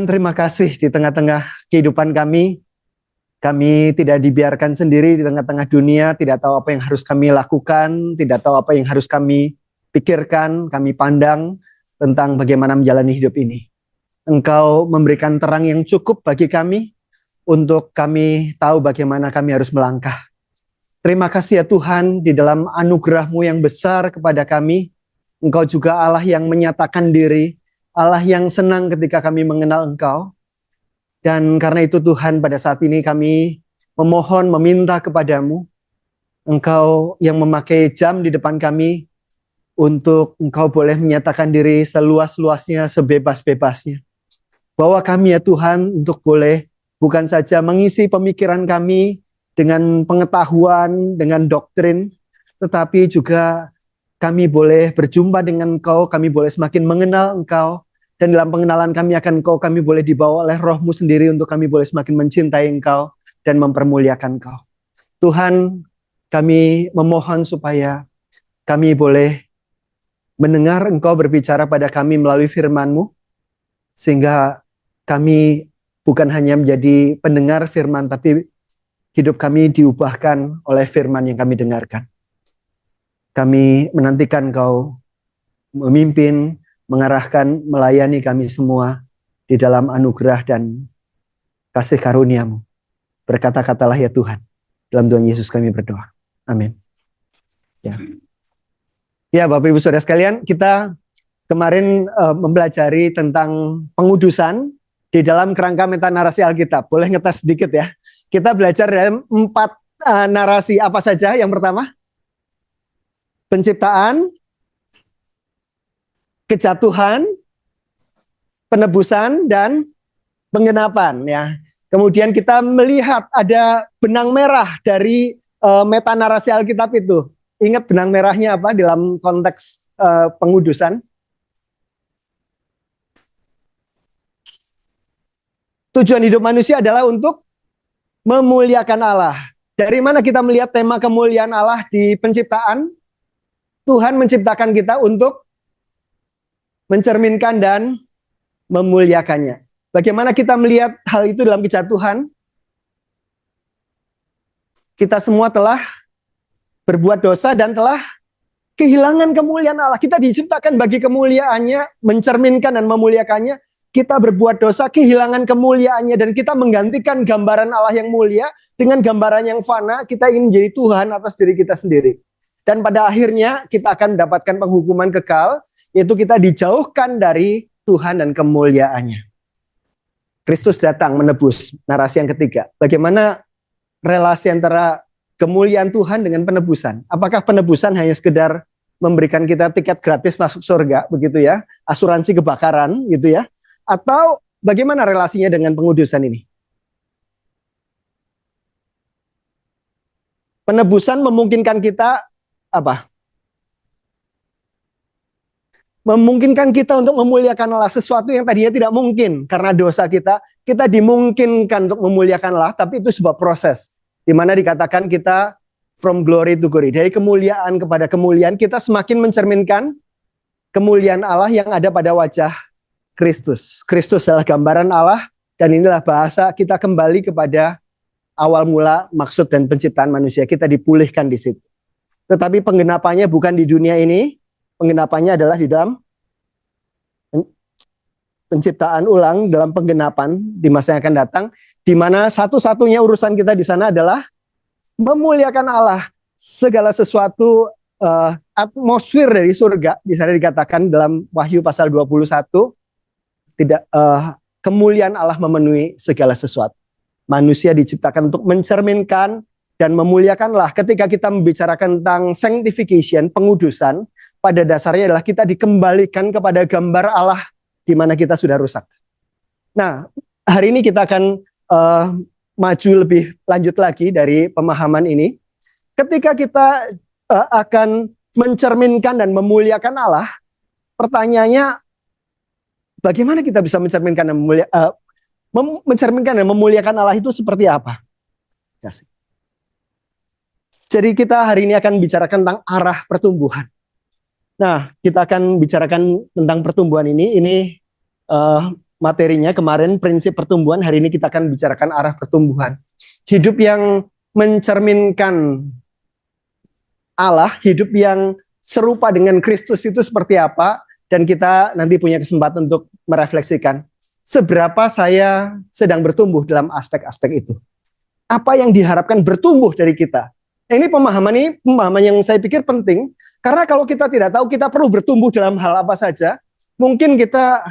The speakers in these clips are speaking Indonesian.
Tuhan, terima kasih di tengah-tengah kehidupan kami. Kami tidak dibiarkan sendiri di tengah-tengah dunia, tidak tahu apa yang harus kami lakukan, tidak tahu apa yang harus kami pikirkan, kami pandang tentang bagaimana menjalani hidup ini. Engkau memberikan terang yang cukup bagi kami untuk kami tahu bagaimana kami harus melangkah. Terima kasih ya Tuhan, di dalam anugerah-Mu yang besar kepada kami, Engkau juga Allah yang menyatakan diri, Allah yang senang ketika kami mengenal Engkau. Dan karena itu Tuhan, pada saat ini kami memohon, meminta kepadamu, Engkau yang memakai jam di depan kami, untuk Engkau boleh menyatakan diri seluas-luasnya, sebebas-bebasnya. Bahwa kami ya Tuhan, untuk boleh bukan saja mengisi pemikiran kami dengan pengetahuan, dengan doktrin, tetapi juga kami boleh berjumpa dengan Engkau, kami boleh semakin mengenal Engkau, dan dalam pengenalan kami akan Engkau, kami boleh dibawa oleh Roh-Mu sendiri untuk kami boleh semakin mencintai Engkau dan mempermuliakan Engkau. Tuhan, kami memohon supaya kami boleh mendengar Engkau berbicara pada kami melalui firman-Mu, sehingga kami bukan hanya menjadi pendengar firman, tapi hidup kami diubahkan oleh firman yang kami dengarkan. Kami menantikan Engkau memimpin, mengarahkan, melayani kami semua di dalam anugerah dan kasih karunia-Mu. Berkata-katalah ya Tuhan. Dalam Tuhan Yesus kami berdoa. Amin. Ya, Bapak Ibu Saudara sekalian, kita kemarin mempelajari tentang pengudusan di dalam kerangka metanarasi Alkitab. Boleh ngetes sedikit ya. Kita belajar dalam 4 narasi apa saja. Yang pertama, penciptaan, kejatuhan, penebusan, dan penggenapan ya. Kemudian kita melihat ada benang merah dari metanarasi Alkitab itu. Ingat benang merahnya apa dalam konteks pengudusan? Tujuan hidup manusia adalah untuk memuliakan Allah. Dari mana kita melihat tema kemuliaan Allah di penciptaan? Tuhan menciptakan kita untuk mencerminkan dan memuliakannya. Bagaimana kita melihat hal itu dalam kejatuhan? Kita semua telah berbuat dosa dan telah kehilangan kemuliaan Allah. Kita diciptakan bagi kemuliaannya, mencerminkan dan memuliakannya. Kita berbuat dosa, kehilangan kemuliaannya, dan kita menggantikan gambaran Allah yang mulia dengan gambaran yang fana. Kita ingin menjadi Tuhan atas diri kita sendiri. Dan pada akhirnya kita akan mendapatkan penghukuman kekal, yaitu kita dijauhkan dari Tuhan dan kemuliaannya. Kristus datang menebus, narasi yang ketiga. Bagaimana relasi antara kemuliaan Tuhan dengan penebusan? Apakah penebusan hanya sekedar memberikan kita tiket gratis masuk surga, begitu ya? Asuransi kebakaran, gitu ya? Atau bagaimana relasinya dengan pengudusan ini? Penebusan memungkinkan kita apa? Memungkinkan kita untuk memuliakan Allah, sesuatu yang tadinya tidak mungkin karena dosa kita dimungkinkan untuk memuliakan Allah, tapi itu sebuah proses di mana dikatakan kita from glory to glory, dari kemuliaan kepada kemuliaan, kita semakin mencerminkan kemuliaan Allah yang ada pada wajah Kristus. Kristus adalah gambaran Allah, dan inilah bahasa kita kembali kepada awal mula maksud dan penciptaan manusia. Kita dipulihkan di situ. Tetapi penggenapannya bukan di dunia ini. Penggenapannya adalah di dalam penciptaan ulang, dalam penggenapan di masa yang akan datang, di mana satu-satunya urusan kita di sana adalah memuliakan Allah. Segala sesuatu atmosfer dari surga, di sana dikatakan dalam Wahyu pasal 21, tidak kemuliaan Allah memenuhi segala sesuatu. Manusia diciptakan untuk mencerminkan dan memuliakan Allah. Ketika kita membicarakan tentang sanctification, pengudusan, pada dasarnya adalah kita dikembalikan kepada gambar Allah di mana kita sudah rusak. Nah, hari ini kita akan maju lebih lanjut lagi dari pemahaman ini. Ketika kita akan mencerminkan dan memuliakan Allah, pertanyaannya, bagaimana kita bisa mencerminkan dan memuliakan Allah itu seperti apa? Jadi kita hari ini akan bicarakan tentang arah pertumbuhan. Nah, kita akan bicarakan tentang pertumbuhan ini materinya kemarin prinsip pertumbuhan, hari ini kita akan bicarakan arah pertumbuhan. Hidup yang mencerminkan Allah, hidup yang serupa dengan Kristus itu seperti apa, dan kita nanti punya kesempatan untuk merefleksikan seberapa saya sedang bertumbuh dalam aspek-aspek itu. Apa yang diharapkan bertumbuh dari kita. Ini pemahaman yang saya pikir penting, karena kalau kita tidak tahu kita perlu bertumbuh dalam hal apa saja, mungkin kita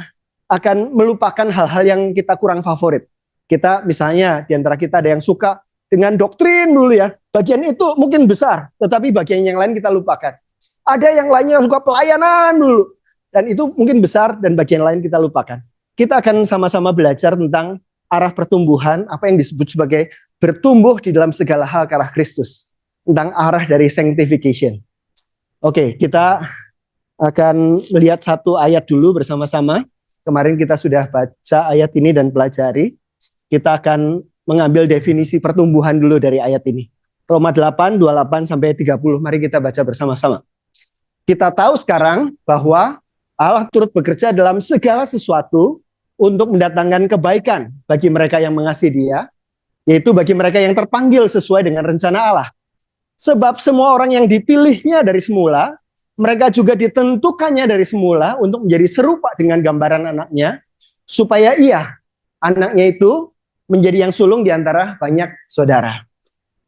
akan melupakan hal-hal yang kita kurang favorit. Kita misalnya di antara kita ada yang suka dengan doktrin dulu ya, bagian itu mungkin besar, tetapi bagian yang lain kita lupakan. Ada yang lainnya yang suka pelayanan dulu, dan itu mungkin besar dan bagian lain kita lupakan. Kita akan sama-sama belajar tentang arah pertumbuhan, apa yang disebut sebagai bertumbuh di dalam segala hal ke arah Kristus. Tentang arah dari sanctification. Oke, kita akan melihat satu ayat dulu bersama-sama. Kemarin kita sudah baca ayat ini dan pelajari. Kita akan mengambil definisi pertumbuhan dulu dari ayat ini. Roma 8, 28 sampai 30. Mari kita baca bersama-sama. Kita tahu sekarang bahwa Allah turut bekerja dalam segala sesuatu untuk mendatangkan kebaikan bagi mereka yang mengasihi Dia, yaitu bagi mereka yang terpanggil sesuai dengan rencana Allah. Sebab semua orang yang dipilihnya dari semula, mereka juga ditentukannya dari semula untuk menjadi serupa dengan gambaran anaknya, supaya ia, anaknya itu, menjadi yang sulung di antara banyak saudara.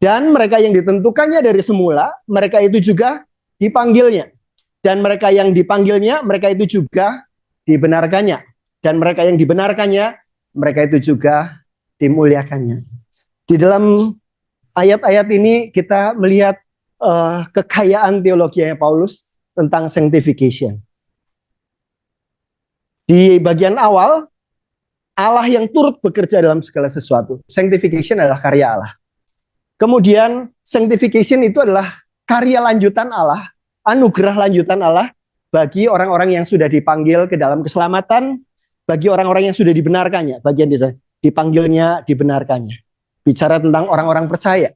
Dan mereka yang ditentukannya dari semula, mereka itu juga dipanggilnya. Dan mereka yang dipanggilnya, mereka itu juga dibenarkannya. Dan mereka yang dibenarkannya, mereka itu juga dimuliakannya. Di dalam ayat-ayat ini kita melihat kekayaan teologinya Paulus tentang sanctification. Di bagian awal, Allah yang turut bekerja dalam segala sesuatu. Sanctification adalah karya Allah. Kemudian sanctification itu adalah karya lanjutan Allah, anugerah lanjutan Allah bagi orang-orang yang sudah dipanggil ke dalam keselamatan, bagi orang-orang yang sudah dibenarkannya, bagian di sana, dipanggilnya, dibenarkannya. Bicara tentang orang-orang percaya.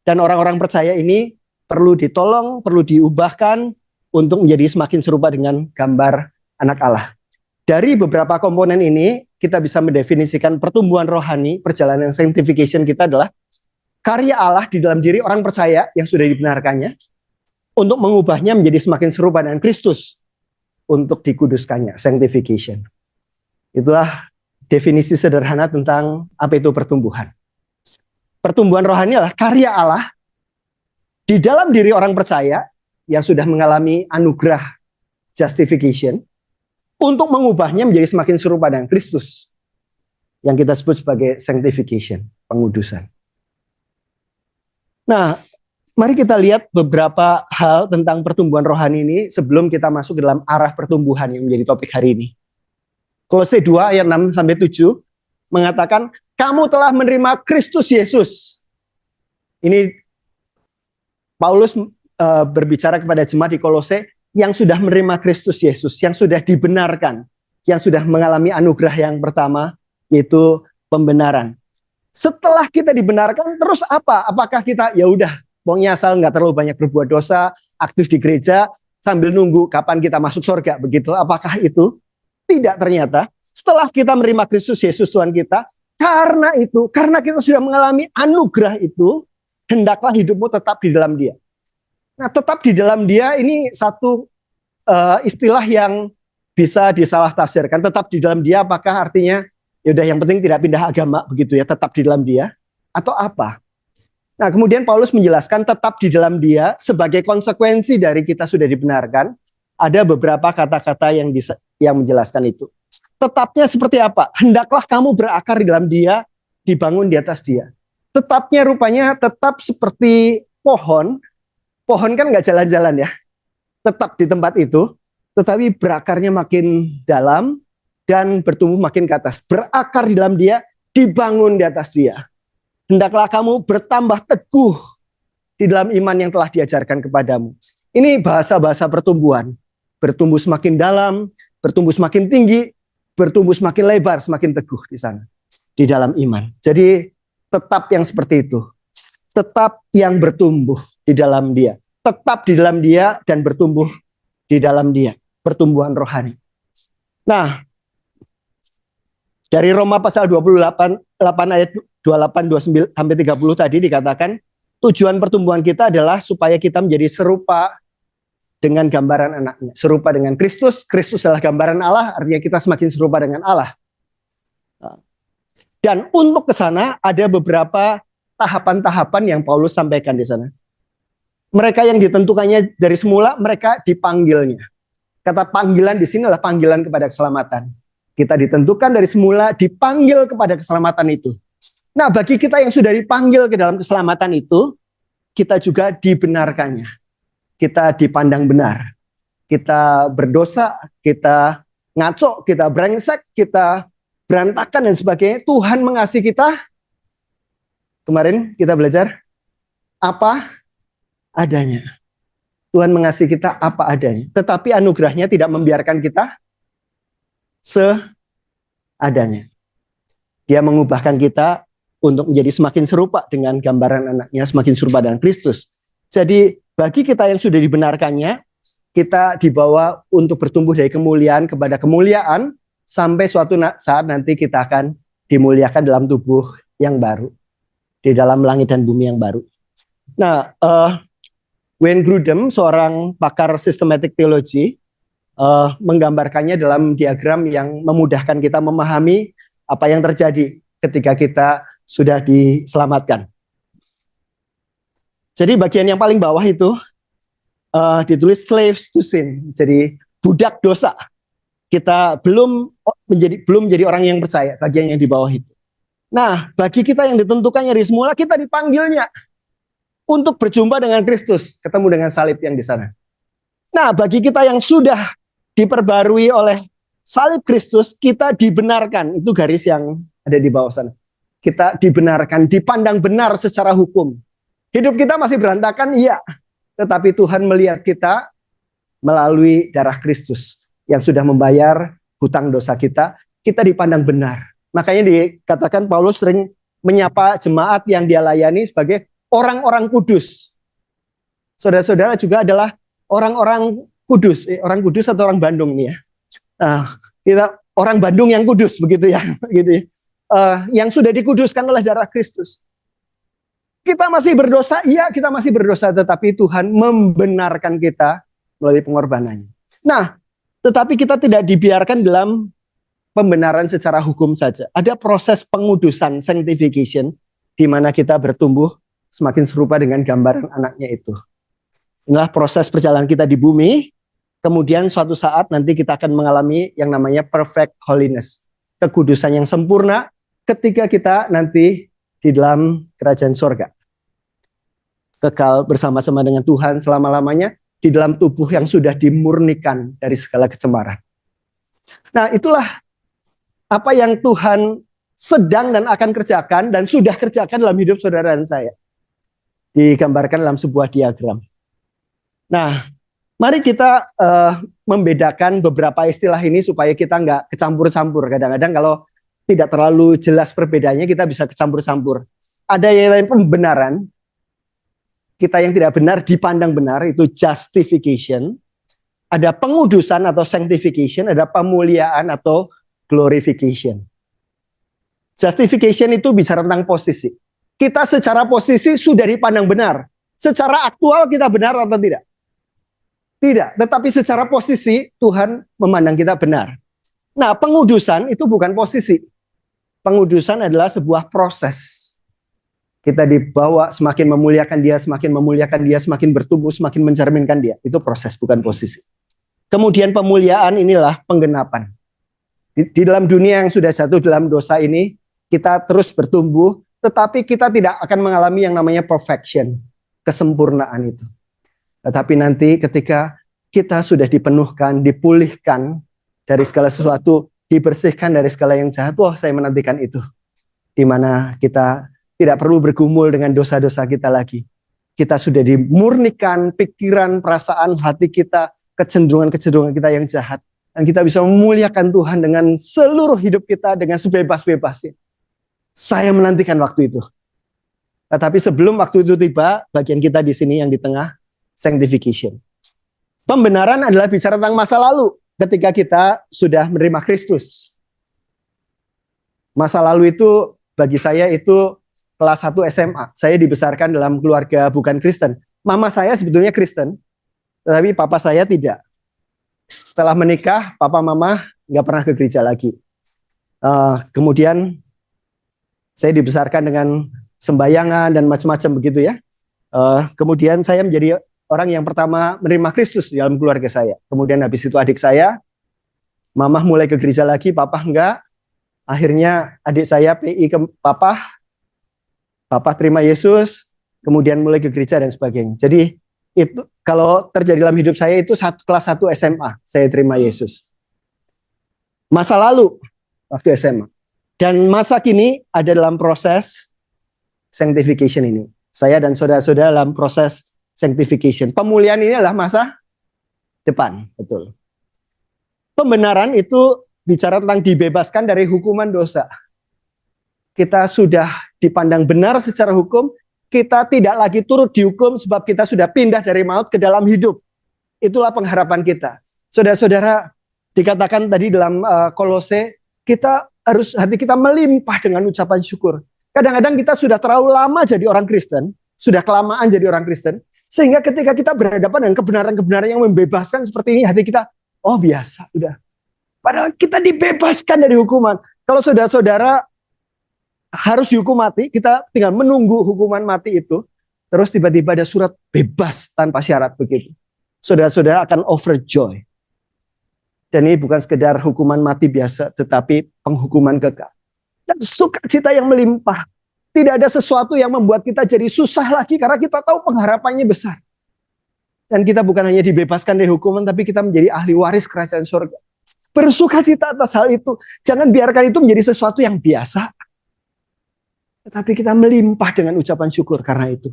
Dan orang-orang percaya ini perlu ditolong, perlu diubahkan untuk menjadi semakin serupa dengan gambar anak Allah. Dari beberapa komponen ini, kita bisa mendefinisikan pertumbuhan rohani, perjalanan sanctification kita adalah karya Allah di dalam diri orang percaya yang sudah dibenarkannya, untuk mengubahnya menjadi semakin serupa dengan Kristus, untuk dikuduskannya, sanctification. Itulah definisi sederhana tentang apa itu pertumbuhan. Pertumbuhan rohani adalah karya Allah di dalam diri orang percaya yang sudah mengalami anugerah justification untuk mengubahnya menjadi semakin serupa dengan Kristus yang kita sebut sebagai sanctification, pengudusan. Nah, mari kita lihat beberapa hal tentang pertumbuhan rohani ini sebelum kita masuk ke dalam arah pertumbuhan yang menjadi topik hari ini. Kolose 2 ayat 6 sampai 7 mengatakan kamu telah menerima Kristus Yesus. Ini Paulus berbicara kepada jemaat di Kolose yang sudah menerima Kristus Yesus, yang sudah dibenarkan, yang sudah mengalami anugerah yang pertama, yaitu pembenaran. Setelah kita dibenarkan, terus apa? Apakah kita ya udah, pokoknya asal nggak terlalu banyak berbuat dosa, aktif di gereja, sambil nunggu kapan kita masuk surga, begitu? Apakah itu? Tidak, ternyata. Setelah kita menerima Kristus Yesus Tuhan kita, karena kita sudah mengalami anugerah itu, hendaklah hidupmu tetap di dalam Dia. Nah, tetap di dalam Dia ini satu istilah yang bisa disalah tafsirkan. Tetap di dalam Dia, apakah artinya yaudah yang penting tidak pindah agama begitu ya, tetap di dalam Dia, atau apa? Nah, kemudian Paulus menjelaskan tetap di dalam Dia sebagai konsekuensi dari kita sudah dibenarkan. Ada beberapa kata-kata yang menjelaskan itu. Tetapnya seperti apa? Hendaklah kamu berakar di dalam Dia, dibangun di atas Dia. Tetapnya rupanya tetap seperti pohon. Pohon kan nggak jalan-jalan ya. Tetap di tempat itu, tetapi berakarnya makin dalam dan bertumbuh makin ke atas. Berakar di dalam Dia, dibangun di atas Dia. Hendaklah kamu bertambah teguh di dalam iman yang telah diajarkan kepadamu. Ini bahasa-bahasa pertumbuhan. Bertumbuh semakin dalam, bertumbuh semakin tinggi, bertumbuh semakin lebar, semakin teguh di sana, di dalam iman. Jadi tetap yang seperti itu. Tetap yang bertumbuh di dalam Dia. Tetap di dalam Dia dan bertumbuh di dalam Dia. Pertumbuhan rohani. Nah, Dari Roma pasal 28 ayat 28 29 sampai 30 tadi dikatakan tujuan pertumbuhan kita adalah supaya kita menjadi serupa dengan gambaran anaknya, serupa dengan Kristus. Kristus adalah gambaran Allah, artinya kita semakin serupa dengan Allah. Dan untuk ke sana ada beberapa tahapan-tahapan yang Paulus sampaikan di sana. Mereka yang ditentukannya dari semula, mereka dipanggilnya. Kata panggilan di sini adalah panggilan kepada keselamatan. Kita ditentukan dari semula, dipanggil kepada keselamatan itu. Nah, bagi kita yang sudah dipanggil ke dalam keselamatan itu, kita juga dibenarkannya. Kita dipandang benar. Kita berdosa, kita ngaco, kita brengsek, kita berantakan dan sebagainya. Tuhan mengasihi kita. Kemarin kita belajar apa adanya. Tuhan mengasihi kita apa adanya. Tetapi anugerahnya tidak membiarkan kita seadanya. Dia mengubahkan kita untuk menjadi semakin serupa dengan gambaran anaknya, semakin serupa dengan Kristus. Jadi bagi kita yang sudah dibenarkannya, kita dibawa untuk bertumbuh dari kemuliaan kepada kemuliaan, sampai suatu saat nanti kita akan dimuliakan dalam tubuh yang baru, di dalam langit dan bumi yang baru. Nah, Wayne Grudem, seorang pakar systematic theology, menggambarkannya dalam diagram yang memudahkan kita memahami apa yang terjadi ketika kita sudah diselamatkan. Jadi bagian yang paling bawah itu ditulis slaves to sin, jadi budak dosa. Kita belum menjadi orang yang percaya, bagian yang di bawah itu. Nah, bagi kita yang ditentukannya dari semula, kita dipanggilnya untuk berjumpa dengan Kristus, ketemu dengan salib yang di sana. Nah, bagi kita yang sudah diperbarui oleh salib Kristus, kita dibenarkan. Itu garis yang ada di bawah sana. Kita dibenarkan, dipandang benar secara hukum. Hidup kita masih berantakan, iya. Tetapi Tuhan melihat kita melalui darah Kristus yang sudah membayar hutang dosa kita. Kita dipandang benar. Makanya dikatakan Paulus sering menyapa jemaat yang dia layani sebagai orang-orang kudus. Saudara-saudara juga adalah orang-orang kudus. Orang kudus atau orang Bandung nih ya. Kita orang Bandung yang kudus begitu ya. Gitu ya. Yang sudah dikuduskan oleh darah Kristus. Kita masih berdosa, iya kita masih berdosa, tetapi Tuhan membenarkan kita melalui pengorbanannya. Nah, tetapi kita tidak dibiarkan dalam pembenaran secara hukum saja. Ada proses pengudusan, sanctification, di mana kita bertumbuh semakin serupa dengan gambaran anaknya itu. Inilah proses perjalanan kita di bumi, kemudian suatu saat nanti kita akan mengalami yang namanya perfect holiness. Kekudusan yang sempurna ketika kita nanti di dalam kerajaan surga. Kekal bersama-sama dengan Tuhan selama-lamanya di dalam tubuh yang sudah dimurnikan dari segala kecemaran. Nah, itulah apa yang Tuhan sedang dan akan kerjakan dan sudah kerjakan dalam hidup saudara dan saya. Digambarkan dalam sebuah diagram. Nah, mari kita membedakan beberapa istilah ini supaya kita nggak kecampur-campur. Kadang-kadang kalau tidak terlalu jelas perbedaannya, kita bisa kecampur-campur. Ada yang lain pembenaran, kita yang tidak benar dipandang benar, itu justification. Ada pengudusan atau sanctification, ada pemuliaan atau glorification. Justification itu bicara tentang posisi. Kita secara posisi sudah dipandang benar. Secara aktual kita benar atau tidak? Tidak, tetapi secara posisi Tuhan memandang kita benar. Nah, pengudusan itu bukan posisi. Pengudusan adalah sebuah proses. Kita dibawa semakin memuliakan dia, semakin memuliakan dia, semakin bertumbuh, semakin mencerminkan dia. Itu proses, bukan posisi. Kemudian pemuliaan inilah penggenapan. Di dalam dunia yang sudah jatuh dalam dosa ini, kita terus bertumbuh, tetapi kita tidak akan mengalami yang namanya perfection, kesempurnaan itu. Tetapi nanti ketika kita sudah dipenuhkan, dipulihkan dari segala sesuatu, dibersihkan dari segala yang jahat, wah saya menantikan itu. Di mana kita tidak perlu bergumul dengan dosa-dosa kita lagi. Kita sudah dimurnikan pikiran, perasaan, hati kita, kecenderungan-kecenderungan kita yang jahat. Dan kita bisa memuliakan Tuhan dengan seluruh hidup kita, dengan sebebas-bebasnya. Saya menantikan waktu itu. Tetapi sebelum waktu itu tiba, bagian kita di sini yang di tengah, sanctification. Pembenaran adalah bicara tentang masa lalu ketika kita sudah menerima Kristus. Masa lalu itu bagi saya itu kelas 1 SMA. Saya dibesarkan dalam keluarga bukan Kristen. Mama saya sebetulnya Kristen, tetapi papa saya tidak. Setelah menikah, papa mama nggak pernah ke gereja lagi. Kemudian saya dibesarkan dengan sembayangan dan macam-macam begitu ya. Kemudian saya menjadi orang yang pertama menerima Kristus di dalam keluarga saya. Kemudian habis itu adik saya, mama mulai ke gereja lagi, papa enggak. Akhirnya adik saya PI ke papa terima Yesus, kemudian mulai ke gereja dan sebagainya. Jadi itu kalau terjadi dalam hidup saya itu kelas 1 SMA, saya terima Yesus. Masa lalu waktu SMA. Dan masa kini ada dalam proses sanctification ini. Saya dan saudara-saudara dalam proses sanctification. Pemulihan ini adalah masa depan, betul. Pembenaran itu bicara tentang dibebaskan dari hukuman dosa. Kita sudah dipandang benar secara hukum, kita tidak lagi turut dihukum sebab kita sudah pindah dari maut ke dalam hidup. Itulah pengharapan kita. Saudara-saudara, dikatakan tadi dalam Kolose, kita harus hati kita melimpah dengan ucapan syukur. Kadang-kadang kita sudah terlalu lama jadi orang Kristen, sudah kelamaan jadi orang Kristen, sehingga ketika kita berhadapan dengan kebenaran-kebenaran yang membebaskan seperti ini, hati kita, oh biasa, udah. Padahal kita dibebaskan dari hukuman. Kalau saudara-saudara harus dihukum mati, kita tinggal menunggu hukuman mati itu, terus tiba-tiba ada surat bebas tanpa syarat begitu. Saudara-saudara akan overjoy. Dan ini bukan sekedar hukuman mati biasa, tetapi penghukuman kekal. Dan sukacita yang melimpah. Tidak ada sesuatu yang membuat kita jadi susah lagi karena kita tahu pengharapannya besar. Dan kita bukan hanya dibebaskan dari hukuman, tapi kita menjadi ahli waris kerajaan surga. Bersukacita atas hal itu. Jangan biarkan itu menjadi sesuatu yang biasa. Tetapi kita melimpah dengan ucapan syukur karena itu.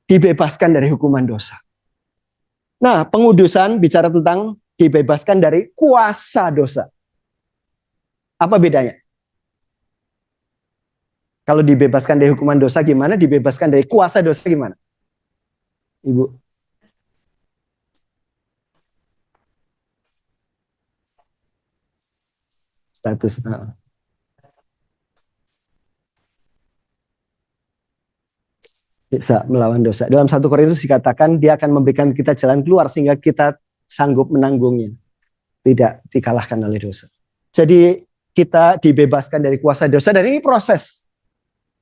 Dibebaskan dari hukuman dosa. Nah, pengudusan bicara tentang dibebaskan dari kuasa dosa. Apa bedanya? Kalau dibebaskan dari hukuman dosa gimana? Dibebaskan dari kuasa dosa gimana? Ibu. Status. Bisa melawan dosa. Dalam 1 Korintus dikatakan dia akan memberikan kita jalan keluar sehingga kita sanggup menanggungnya. Tidak dikalahkan oleh dosa. Jadi kita dibebaskan dari kuasa dosa dan ini proses.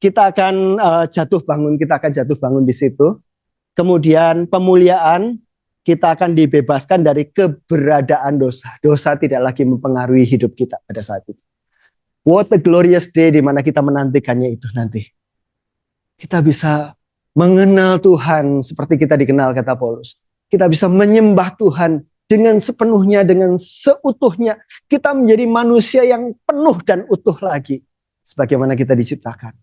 Kita akan jatuh bangun di situ. Kemudian pemuliaan, kita akan dibebaskan dari keberadaan dosa. Dosa tidak lagi mempengaruhi hidup kita pada saat itu. What a glorious day di mana kita menantikannya itu nanti. Kita bisa mengenal Tuhan seperti kita dikenal, kata Paulus. Kita bisa menyembah Tuhan dengan sepenuhnya, dengan seutuhnya. Kita menjadi manusia yang penuh dan utuh lagi. Sebagaimana kita diciptakan.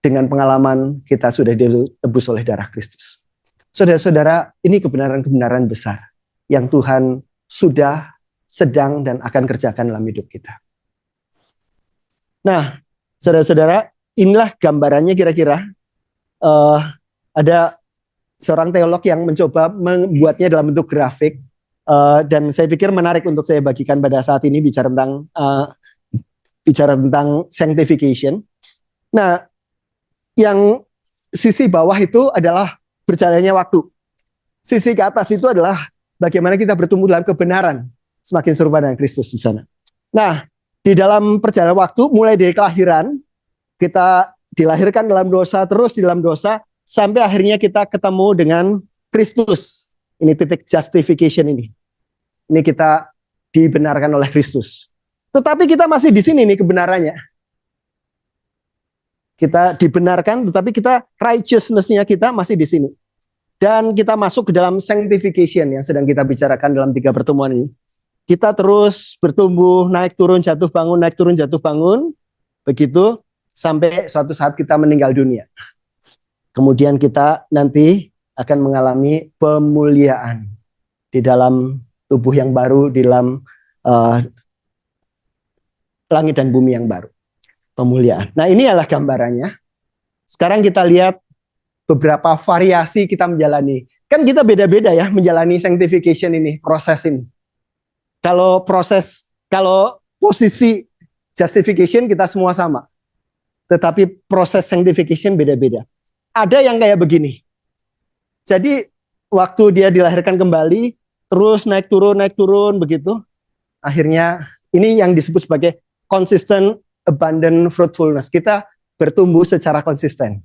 Dengan pengalaman kita sudah ditebus oleh darah Kristus. Saudara-saudara, ini kebenaran-kebenaran besar yang Tuhan sudah, sedang, dan akan kerjakan dalam hidup kita. Nah, saudara-saudara, inilah gambarannya kira-kira. Ada seorang teolog yang mencoba membuatnya dalam bentuk grafik. Dan saya pikir menarik untuk saya bagikan pada saat ini bicara tentang sanctification. Nah, yang sisi bawah itu adalah berjalannya waktu. Sisi ke atas itu adalah bagaimana kita bertumbuh dalam kebenaran. Semakin serupa dengan Kristus di sana. Nah, di dalam perjalanan waktu, mulai dari kelahiran, kita dilahirkan dalam dosa, terus di dalam dosa, sampai akhirnya kita ketemu dengan Kristus. Ini titik justification ini. Ini kita dibenarkan oleh Kristus. Tetapi kita masih di sini nih kebenarannya. Kita dibenarkan, tetapi kita righteousness-nya kita masih di sini. Dan kita masuk ke dalam sanctification yang sedang kita bicarakan dalam 3 pertemuan ini. Kita terus bertumbuh, naik turun, jatuh bangun, naik turun, jatuh bangun. Begitu sampai suatu saat kita meninggal dunia. Kemudian kita nanti akan mengalami pemuliaan di dalam tubuh yang baru, di dalam langit dan bumi yang baru. Pemuliaan. Nah, ini adalah gambarannya. Sekarang kita lihat beberapa variasi kita menjalani. Kan kita beda-beda ya menjalani sanctification ini, proses ini. Kalau posisi Justification kita semua sama. Tetapi proses sanctification beda-beda. Ada yang kayak begini. Jadi waktu dia dilahirkan kembali, terus naik turun begitu. Akhirnya ini yang disebut sebagai consistent abundant fruitfulness. Kita bertumbuh secara konsisten.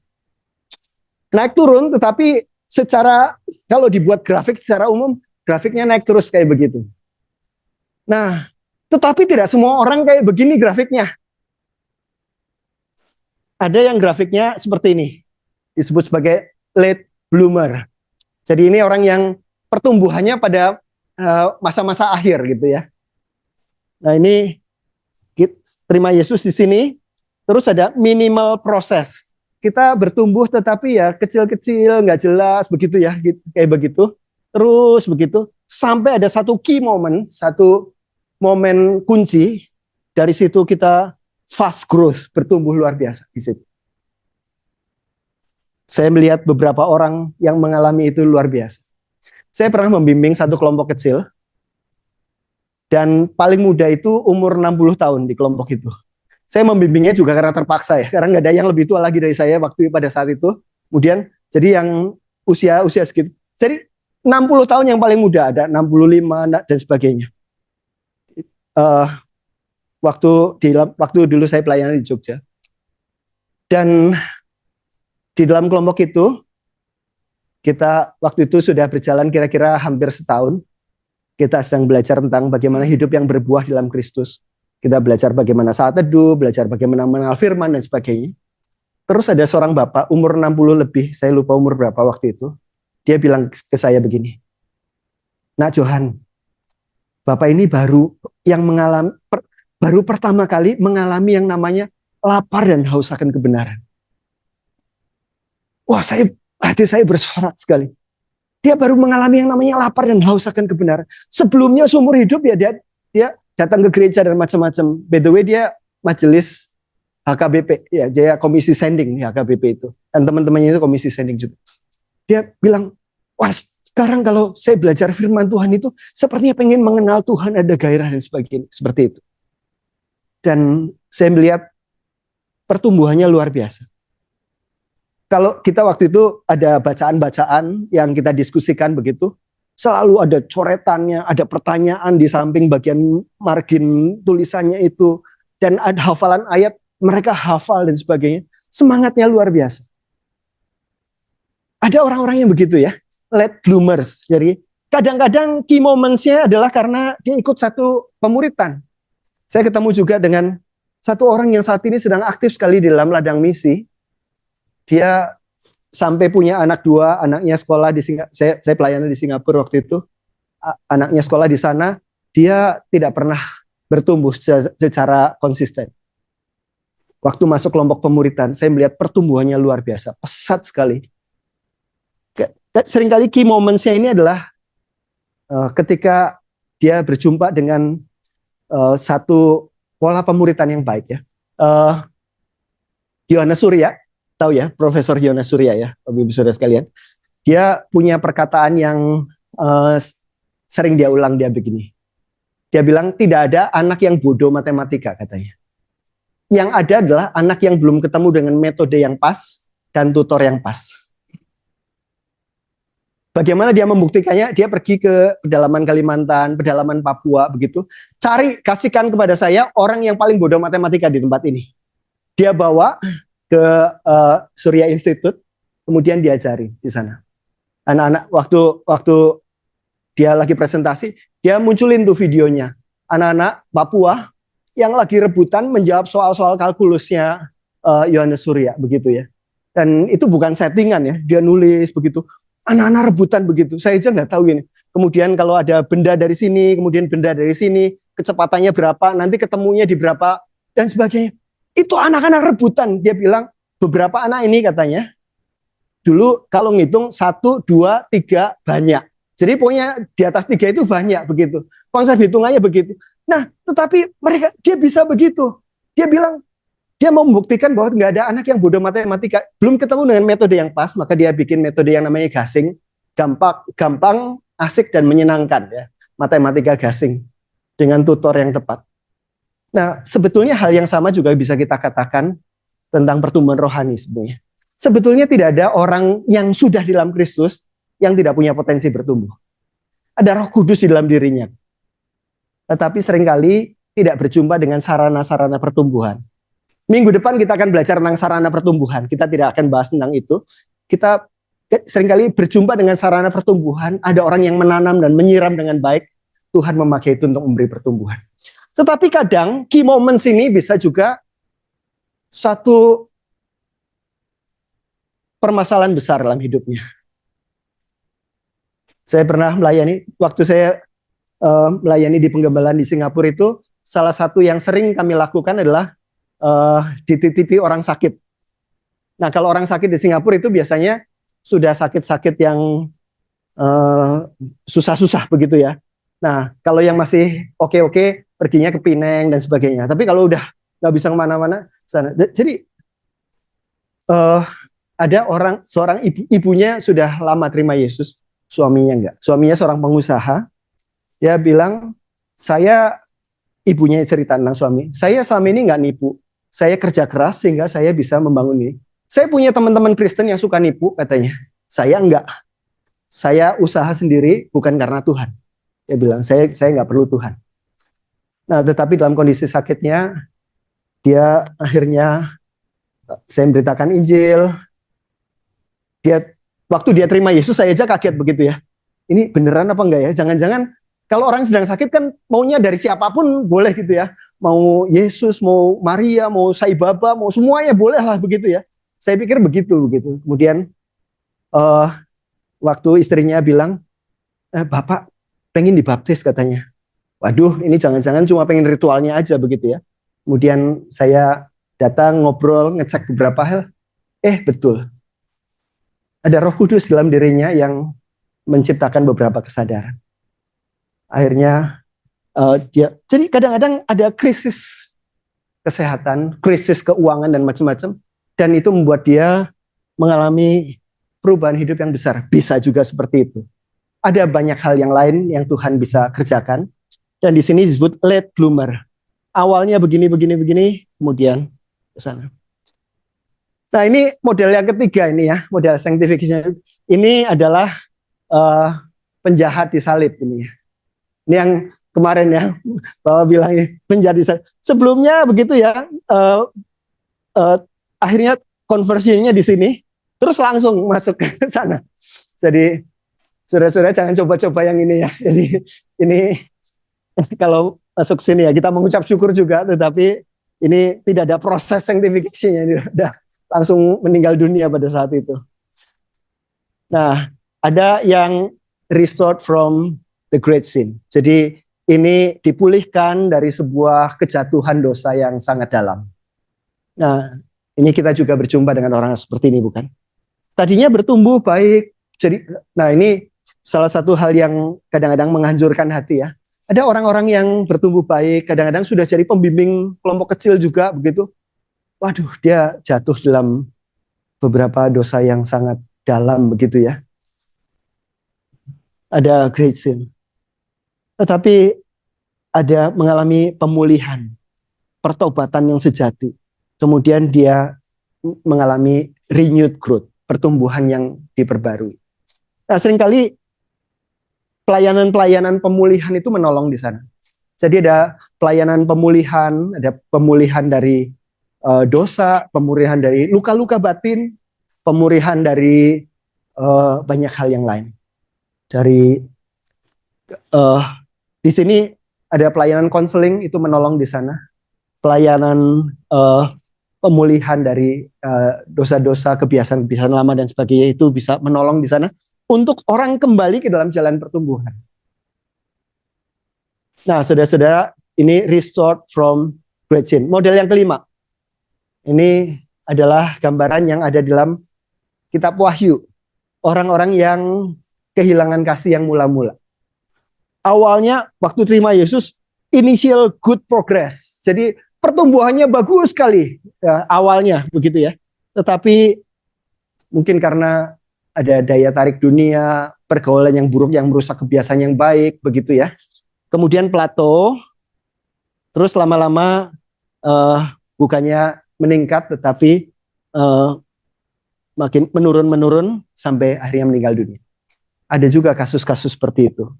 Naik turun, tetapi secara kalau dibuat grafik secara umum, grafiknya naik terus kayak begitu. Nah, tetapi tidak semua orang kayak begini grafiknya. Ada yang grafiknya seperti ini, disebut sebagai late bloomer. Jadi ini orang yang pertumbuhannya pada masa-masa akhir gitu ya. Nah ini terima Yesus di sini. Terus ada minimal proses. Kita bertumbuh tetapi ya kecil-kecil, nggak jelas begitu ya, kayak begitu. Terus begitu sampai ada satu key moment, satu momen kunci. Dari situ kita fast growth, bertumbuh luar biasa di situ. Saya melihat beberapa orang yang mengalami itu luar biasa. Saya pernah membimbing satu kelompok kecil. Dan paling muda itu umur 60 tahun di kelompok itu. Saya membimbingnya juga karena terpaksa ya, karena nggak ada yang lebih tua lagi dari saya waktu pada saat itu. Kemudian jadi yang usia segitu. Jadi 60 tahun yang paling muda, ada 65 dan sebagainya. Waktu dulu saya pelayanan di Jogja. Dan di dalam kelompok itu kita waktu itu sudah berjalan kira-kira hampir setahun. Kita sedang belajar tentang bagaimana hidup yang berbuah dalam Kristus. Kita belajar bagaimana saat teduh, belajar bagaimana mengenal firman dan sebagainya. Terus ada seorang bapak umur 60 lebih, saya lupa umur berapa waktu itu. Dia bilang ke saya begini, "Nak Johan, bapak ini baru pertama kali mengalami yang namanya lapar dan haus akan kebenaran." Wah, hati saya bersorak sekali. Dia baru mengalami yang namanya lapar dan haus akan kebenaran. Sebelumnya seumur hidup ya dia datang ke gereja dan macam-macam. By the way dia majelis HKBP, ya dia komisi sending di HKBP itu. Dan teman-temannya itu komisi sending juga. Dia bilang, "Wah, sekarang kalau saya belajar firman Tuhan itu sepertinya pengen mengenal Tuhan, ada gairah dan sebagainya." Seperti itu. Dan saya melihat pertumbuhannya luar biasa. Kalau kita waktu itu ada bacaan-bacaan yang kita diskusikan begitu, selalu ada coretannya, ada pertanyaan di samping bagian margin tulisannya itu, dan ada hafalan ayat, mereka hafal dan sebagainya. Semangatnya luar biasa. Ada orang-orang yang begitu ya, late bloomers. Jadi kadang-kadang key moments-nya adalah karena dia ikut satu pemuritan. Saya ketemu juga dengan satu orang yang saat ini sedang aktif sekali di dalam ladang misi. Dia sampai punya anak 2, anaknya sekolah di Singapura. Saya pelayanan di Singapura waktu itu. Anaknya sekolah di sana, dia tidak pernah bertumbuh secara konsisten. Waktu masuk kelompok pemuritan, saya melihat pertumbuhannya luar biasa, pesat sekali. Seringkali key moments-nya ini adalah ketika dia berjumpa dengan satu pola pemuritan yang baik ya. Yohanes Surya, tahu ya, Profesor Yohanes Surya ya, Bapak-Ibu Saudara sekalian. Dia punya perkataan yang sering dia ulang, dia begini. Dia bilang tidak ada anak yang bodoh matematika katanya. Yang ada adalah anak yang belum ketemu dengan metode yang pas dan tutor yang pas. Bagaimana dia membuktikannya? Dia pergi ke pedalaman Kalimantan, pedalaman Papua begitu. Kasihkan kepada saya orang yang paling bodoh matematika di tempat ini. Dia bawa ke Surya Institute, kemudian diajari di sana. Anak-anak waktu dia lagi presentasi, dia munculin tuh videonya. Anak-anak Papua yang lagi rebutan menjawab soal-soal kalkulusnya Yohanes Surya begitu ya. Dan itu bukan settingan ya, dia nulis begitu. Anak-anak rebutan begitu. Saya aja nggak tahu ini. Kemudian kalau ada benda dari sini, kemudian benda dari sini, kecepatannya berapa, nanti ketemunya di berapa dan sebagainya. Itu anak-anak rebutan. Dia bilang beberapa anak ini katanya dulu kalau ngitung 1, 2, 3 banyak. Jadi pokoknya di atas 3 itu banyak begitu. Konsep hitungannya begitu. Nah, tetapi dia bisa begitu. Dia bilang dia mau membuktikan bahwa nggak ada anak yang bodoh matematika. Belum ketemu dengan metode yang pas, maka dia bikin metode yang namanya gasing. Gampang, asik dan menyenangkan ya. Matematika gasing dengan tutor yang tepat. Nah, sebetulnya hal yang sama juga bisa kita katakan tentang pertumbuhan rohani sebenarnya. Sebetulnya tidak ada orang yang sudah di dalam Kristus yang tidak punya potensi bertumbuh. Ada Roh Kudus di dalam dirinya. Tetapi seringkali tidak berjumpa dengan sarana-sarana pertumbuhan. Minggu depan kita akan belajar tentang sarana pertumbuhan. Kita tidak akan bahas tentang itu. Kita seringkali berjumpa dengan sarana pertumbuhan. Ada orang yang menanam dan menyiram dengan baik. Tuhan memakai itu untuk memberi pertumbuhan. Tetapi kadang key moments ini bisa juga satu permasalahan besar dalam hidupnya. Saya pernah melayani, waktu saya melayani di penggembalaan di Singapura itu, salah satu yang sering kami lakukan adalah dititipi orang sakit. Nah, kalau orang sakit di Singapura itu biasanya sudah sakit-sakit yang susah-susah begitu ya. Nah, kalau yang masih oke-oke, perginya ke Pineng dan sebagainya. Tapi kalau udah nggak bisa kemana-mana, sana. Jadi ada seorang ibunya sudah lama terima Yesus, suaminya enggak. Suaminya seorang pengusaha. Dia bilang, ibunya cerita tentang suami. Saya selama ini enggak nipu. Saya kerja keras sehingga saya bisa membangun ini. Saya punya teman-teman Kristen yang suka nipu, katanya. Saya enggak. Saya usaha sendiri bukan karena Tuhan. Dia bilang, saya enggak perlu Tuhan. Nah, tetapi dalam kondisi sakitnya, dia akhirnya, saya memberitakan Injil. Waktu dia terima Yesus, saya aja kaget begitu ya. Ini beneran apa enggak ya? Jangan-jangan kalau orang sedang sakit kan maunya dari siapapun boleh gitu ya. Mau Yesus, mau Maria, mau Sai Baba, mau semuanya boleh lah begitu ya. Saya pikir begitu. Kemudian waktu istrinya bilang, Bapak pengen dibaptis katanya. Waduh, ini jangan-jangan cuma pengen ritualnya aja begitu ya. Kemudian saya datang ngobrol, ngecek beberapa hal. Betul. Ada Roh Kudus dalam dirinya yang menciptakan beberapa kesadaran. Akhirnya jadi kadang-kadang ada krisis kesehatan, krisis keuangan dan macam-macam, dan itu membuat dia mengalami perubahan hidup yang besar. Bisa juga seperti itu. Ada banyak hal yang lain yang Tuhan bisa kerjakan, dan di sini disebut late bloomer. Awalnya begini, kemudian ke sana. Nah, ini model yang ketiga ini ya, model sanctification. Ini adalah penjahat disalib ini ya. Ini yang kemarin ya, bahwa bilang penjahat disalib. Sebelumnya begitu ya, akhirnya konversinya di sini, terus langsung masuk ke sana. Jadi saudara-saudara jangan coba-coba yang ini ya. Jadi ini kalau masuk sini ya, kita mengucap syukur juga, tetapi ini tidak ada proses sanctification-nya, udah langsung meninggal dunia pada saat itu. Nah, ada yang restored from the great sin. Jadi ini dipulihkan dari sebuah kejatuhan dosa yang sangat dalam. Nah, ini kita juga berjumpa dengan orang seperti ini, bukan? Tadinya bertumbuh baik. Jadi, nah ini salah satu hal yang kadang-kadang menghancurkan hati ya. Ada orang-orang yang bertumbuh baik, kadang-kadang sudah jadi pembimbing kelompok kecil juga begitu. Waduh, dia jatuh dalam beberapa dosa yang sangat dalam begitu ya. Ada great sin. Tetapi ada mengalami pemulihan, pertobatan yang sejati. Kemudian dia mengalami renewed growth, pertumbuhan yang diperbarui. Nah, seringkali pelayanan-pelayanan pemulihan itu menolong di sana. Jadi ada pelayanan pemulihan, ada pemulihan dari dosa, pemulihan dari luka-luka batin, pemulihan dari banyak hal yang lain. Dari di sini ada pelayanan konseling, itu menolong di sana. Pelayanan pemulihan dari dosa-dosa, kebiasaan-kebiasaan lama dan sebagainya itu bisa menolong di sana untuk orang kembali ke dalam jalan pertumbuhan. Nah, saudara-saudara, ini restored from great sin. Model yang kelima. Ini adalah gambaran yang ada di dalam kitab Wahyu. Orang-orang yang kehilangan kasih yang mula-mula. Awalnya waktu terima Yesus, initial good progress. Jadi pertumbuhannya bagus sekali ya, awalnya begitu ya. Tetapi mungkin karena ada daya tarik dunia, pergaulan yang buruk yang merusak kebiasaan yang baik begitu ya. Kemudian plateau, Terus lama-lama bukannya meningkat, tetapi makin menurun sampai akhirnya meninggal dunia. Ada juga kasus-kasus seperti itu.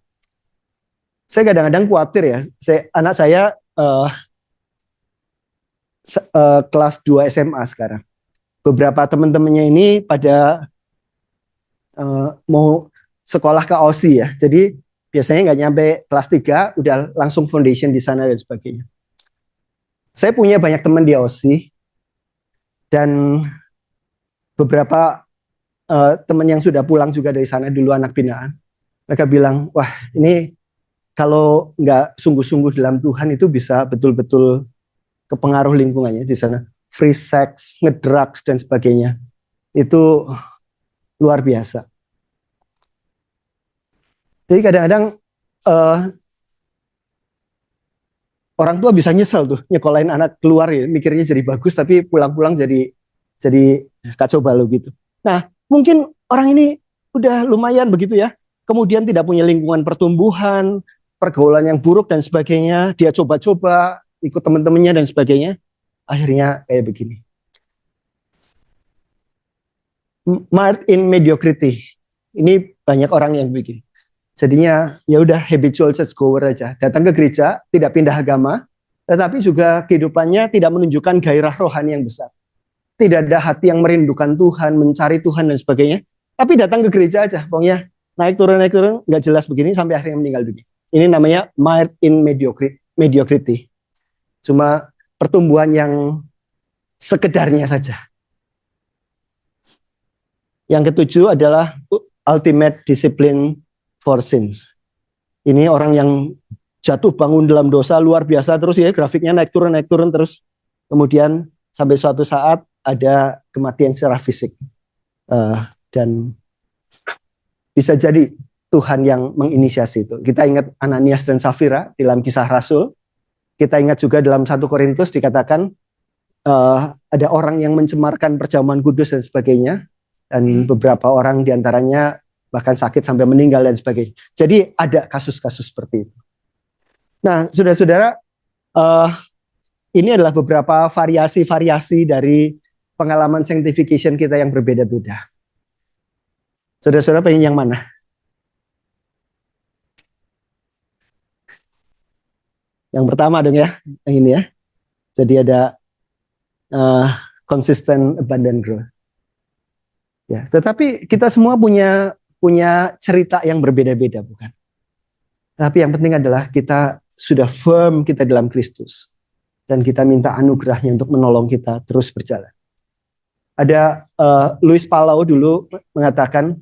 Saya kadang-kadang khawatir ya, anak saya kelas 2 SMA sekarang. Beberapa teman-temannya ini pada mau sekolah ke Aussie ya. Jadi biasanya nggak nyampe kelas 3 udah langsung foundation di sana dan sebagainya. Saya punya banyak teman di Aussie dan beberapa teman yang sudah pulang juga dari sana dulu anak binaan. Mereka bilang, wah ini kalau nggak sungguh-sungguh dalam Tuhan itu bisa betul-betul kepengaruh lingkungannya di sana. Free sex, ngedrugs dan sebagainya. Itu luar biasa. Jadi kadang-kadang orang tua bisa nyesel tuh nyekolahin anak keluar ya, mikirnya jadi bagus tapi pulang-pulang jadi kacau balau gitu. Nah, mungkin orang ini udah lumayan begitu ya. Kemudian tidak punya lingkungan pertumbuhan, pergaulan yang buruk dan sebagainya. Dia coba-coba ikut teman-temannya dan sebagainya. Akhirnya kayak begini. Marred in mediocrity. Ini banyak orang yang begini. Jadinya ya udah habitual churchgoer aja. Datang ke gereja, tidak pindah agama, tetapi juga kehidupannya tidak menunjukkan gairah rohani yang besar. Tidak ada hati yang merindukan Tuhan, mencari Tuhan dan sebagainya. Tapi datang ke gereja aja, pokoknya naik turun, nggak jelas begini sampai akhirnya meninggal dunia. Ini namanya marred in mediocrity. Cuma pertumbuhan yang sekedarnya saja. Yang ketujuh adalah ultimate discipline for sins. Ini orang yang jatuh bangun dalam dosa luar biasa terus ya, grafiknya naik turun terus. Kemudian sampai suatu saat ada kematian secara fisik. Dan bisa jadi Tuhan yang menginisiasi itu. Kita ingat Ananias dan Safira dalam Kisah Rasul. Kita ingat juga dalam 1 Korintus dikatakan ada orang yang mencemarkan perjamuan kudus dan sebagainya. Dan beberapa orang diantaranya bahkan sakit sampai meninggal dan sebagainya. Jadi ada kasus-kasus seperti itu. Nah, saudara-saudara, ini adalah beberapa variasi-variasi dari pengalaman sanctification kita yang berbeda-beda. Saudara-saudara pengen yang mana? Yang pertama dong ya, yang ini ya. Jadi ada consistent abundant growth. Ya, tetapi kita semua punya cerita yang berbeda-beda, bukan? Tapi yang penting adalah kita sudah firm kita dalam Kristus. Dan kita minta anugerahnya untuk menolong kita terus berjalan. Ada Louis Palau dulu mengatakan,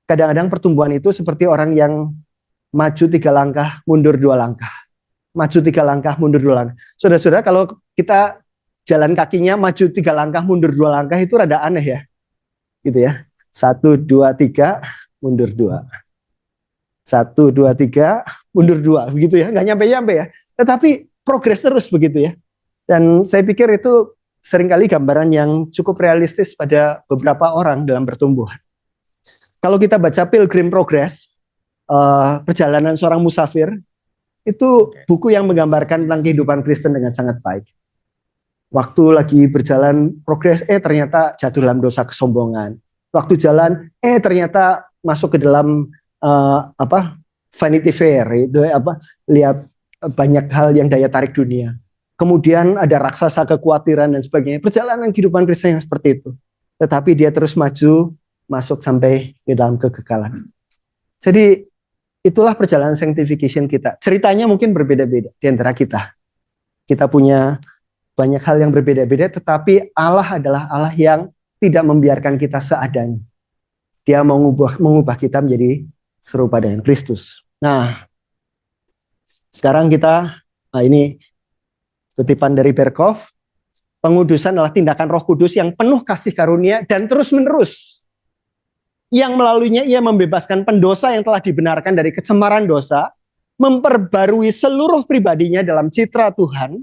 kadang-kadang pertumbuhan itu seperti orang yang maju 3 langkah, mundur 2 langkah. Maju 3 langkah, mundur 2 langkah. Saudara-saudara, kalau kita jalan kakinya maju 3 langkah, mundur 2 langkah itu rada aneh ya. Gitu ya. 1, 2, 3, mundur 2. 1, 2, 3, mundur 2. Begitu ya. Nggak nyampe-nyampe ya. Tetapi progres terus begitu ya. Dan saya pikir itu seringkali gambaran yang cukup realistis pada beberapa orang dalam pertumbuhan. Kalau kita baca Pilgrim Progress, perjalanan seorang musafir, itu buku yang menggambarkan tentang kehidupan Kristen dengan sangat baik. Waktu lagi berjalan progres, ternyata jatuh dalam dosa kesombongan. Waktu jalan, ternyata masuk ke dalam Vanity Fair, itu lihat banyak hal yang daya tarik dunia. Kemudian ada raksasa kekhawatiran dan sebagainya. Perjalanan kehidupan Kristen yang seperti itu. Tetapi dia terus maju, masuk sampai ke dalam kekekalan. Jadi itulah perjalanan sanctification kita. Ceritanya mungkin berbeda-beda di antara kita. Kita punya banyak hal yang berbeda-beda, tetapi Allah adalah Allah yang tidak membiarkan kita seadanya. Dia mau mengubah kita menjadi serupa dengan Kristus. Nah, sekarang kita, ini kutipan dari Berkhof, pengudusan adalah tindakan Roh Kudus yang penuh kasih karunia dan terus-menerus. Yang melaluinya ia membebaskan pendosa yang telah dibenarkan dari kecemaran dosa, memperbarui seluruh pribadinya dalam citra Tuhan,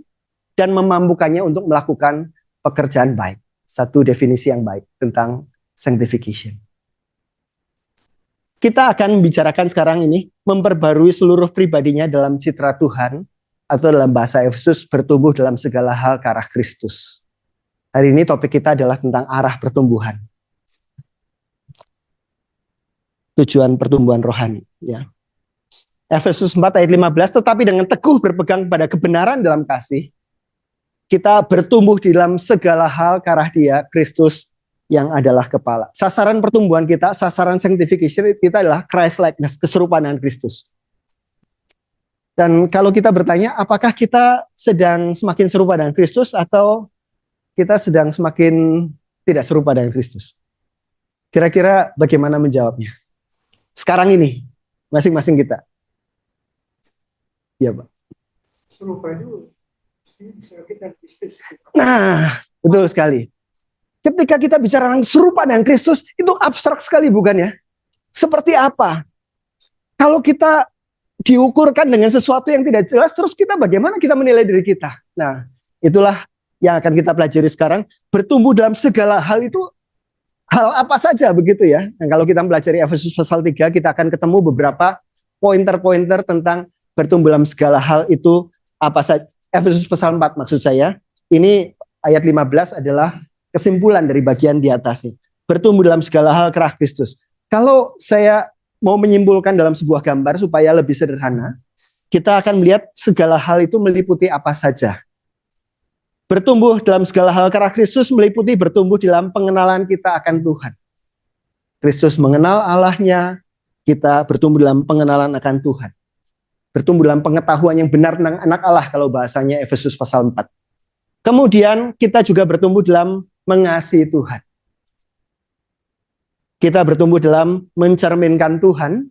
dan memampukannya untuk melakukan pekerjaan baik. Satu definisi yang baik tentang sanctification. Kita akan bicarakan sekarang ini, memperbarui seluruh pribadinya dalam citra Tuhan, atau dalam bahasa Efesus bertumbuh dalam segala hal ke arah Kristus. Hari ini topik kita adalah tentang arah pertumbuhan. Tujuan pertumbuhan rohani, ya. Efesus 4 ayat 15, tetapi dengan teguh berpegang pada kebenaran dalam kasih, kita bertumbuh di dalam segala hal ke arah Dia, Kristus yang adalah kepala. Sasaran pertumbuhan kita, sasaran sanctification kita adalah Christ-likeness, keserupaan dengan Kristus. Dan kalau kita bertanya, apakah kita sedang semakin serupa dengan Kristus atau kita sedang semakin tidak serupa dengan Kristus? Kira-kira bagaimana menjawabnya? Sekarang ini, masing-masing kita. Ya, Pak. Serupa itu bisa kita spesifik. Nah, betul sekali. Ketika kita bicara tentang serupa dengan Kristus, itu abstrak sekali bukan ya? Seperti apa? Kalau kita diukurkan dengan sesuatu yang tidak jelas, terus kita bagaimana kita menilai diri kita? Nah, itulah yang akan kita pelajari sekarang. Bertumbuh dalam segala hal itu hal apa saja begitu ya. Nah, kalau kita pelajari Efesus pasal 3, kita akan ketemu beberapa pointer-pointer tentang bertumbuh dalam segala hal itu apa saja. Efesus pasal 4 maksud saya. Ini ayat 15 adalah kesimpulan dari bagian di atasnya. Bertumbuh dalam segala hal ke arah Kristus. Kalau saya mau menyimpulkan dalam sebuah gambar supaya lebih sederhana, kita akan melihat segala hal itu meliputi apa saja. Bertumbuh dalam segala hal ke arah Kristus meliputi bertumbuh dalam pengenalan kita akan Tuhan. Kristus mengenal Allahnya, kita bertumbuh dalam pengenalan akan Tuhan. Bertumbuh dalam pengetahuan yang benar tentang anak Allah kalau bahasanya Efesus pasal 4. Kemudian kita juga bertumbuh dalam mengasihi Tuhan. Kita bertumbuh dalam mencerminkan Tuhan,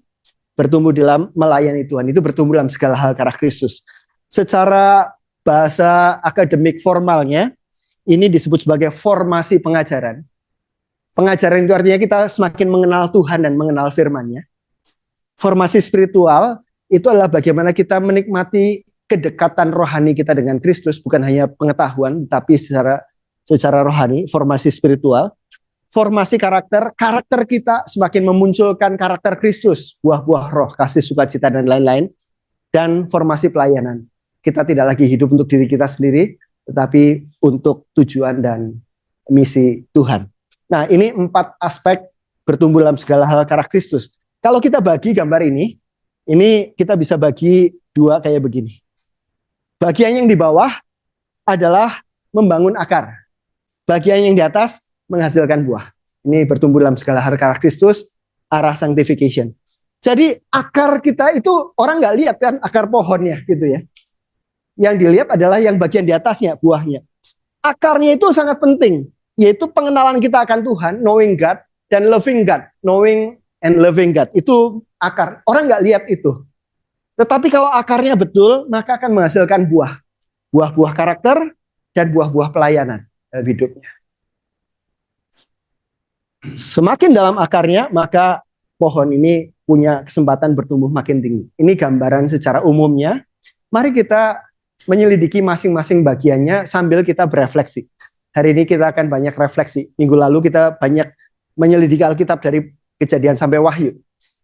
bertumbuh dalam melayani Tuhan. Itu bertumbuh dalam segala hal ke arah Kristus. Secara bahasa akademik formalnya, ini disebut sebagai formasi pengajaran. Pengajaran itu artinya kita semakin mengenal Tuhan dan mengenal firman-Nya. Formasi spiritual itu adalah bagaimana kita menikmati kedekatan rohani kita dengan Kristus, bukan hanya pengetahuan, tapi secara rohani, formasi spiritual. Formasi karakter kita semakin memunculkan karakter Kristus, buah-buah roh, kasih, sukacita, dan lain-lain. Dan formasi pelayanan. Kita tidak lagi hidup untuk diri kita sendiri, tetapi untuk tujuan dan misi Tuhan. Nah, ini 4 aspek bertumbuh dalam segala hal ke arah Kristus. Kalau kita bagi gambar ini kita bisa bagi 2 kayak begini. Bagian yang di bawah adalah membangun akar. Bagian yang di atas menghasilkan buah. Ini bertumbuh dalam segala hal ke arah Kristus, arah sanctification. Jadi akar kita itu orang nggak lihat kan akar pohonnya gitu ya. Yang dilihat adalah yang bagian di atasnya, buahnya. Akarnya itu sangat penting, yaitu pengenalan kita akan Tuhan, knowing God, dan loving God, knowing and loving God. Itu akar, orang nggak lihat itu. Tetapi kalau akarnya betul, maka akan menghasilkan buah. Buah-buah karakter dan buah-buah pelayanan dalam hidupnya. Semakin dalam akarnya, maka pohon ini punya kesempatan bertumbuh makin tinggi. Ini gambaran secara umumnya. Mari kita menyelidiki masing-masing bagiannya sambil kita berefleksi. Hari ini kita akan banyak refleksi. Minggu lalu kita banyak menyelidiki Alkitab dari Kejadian sampai Wahyu.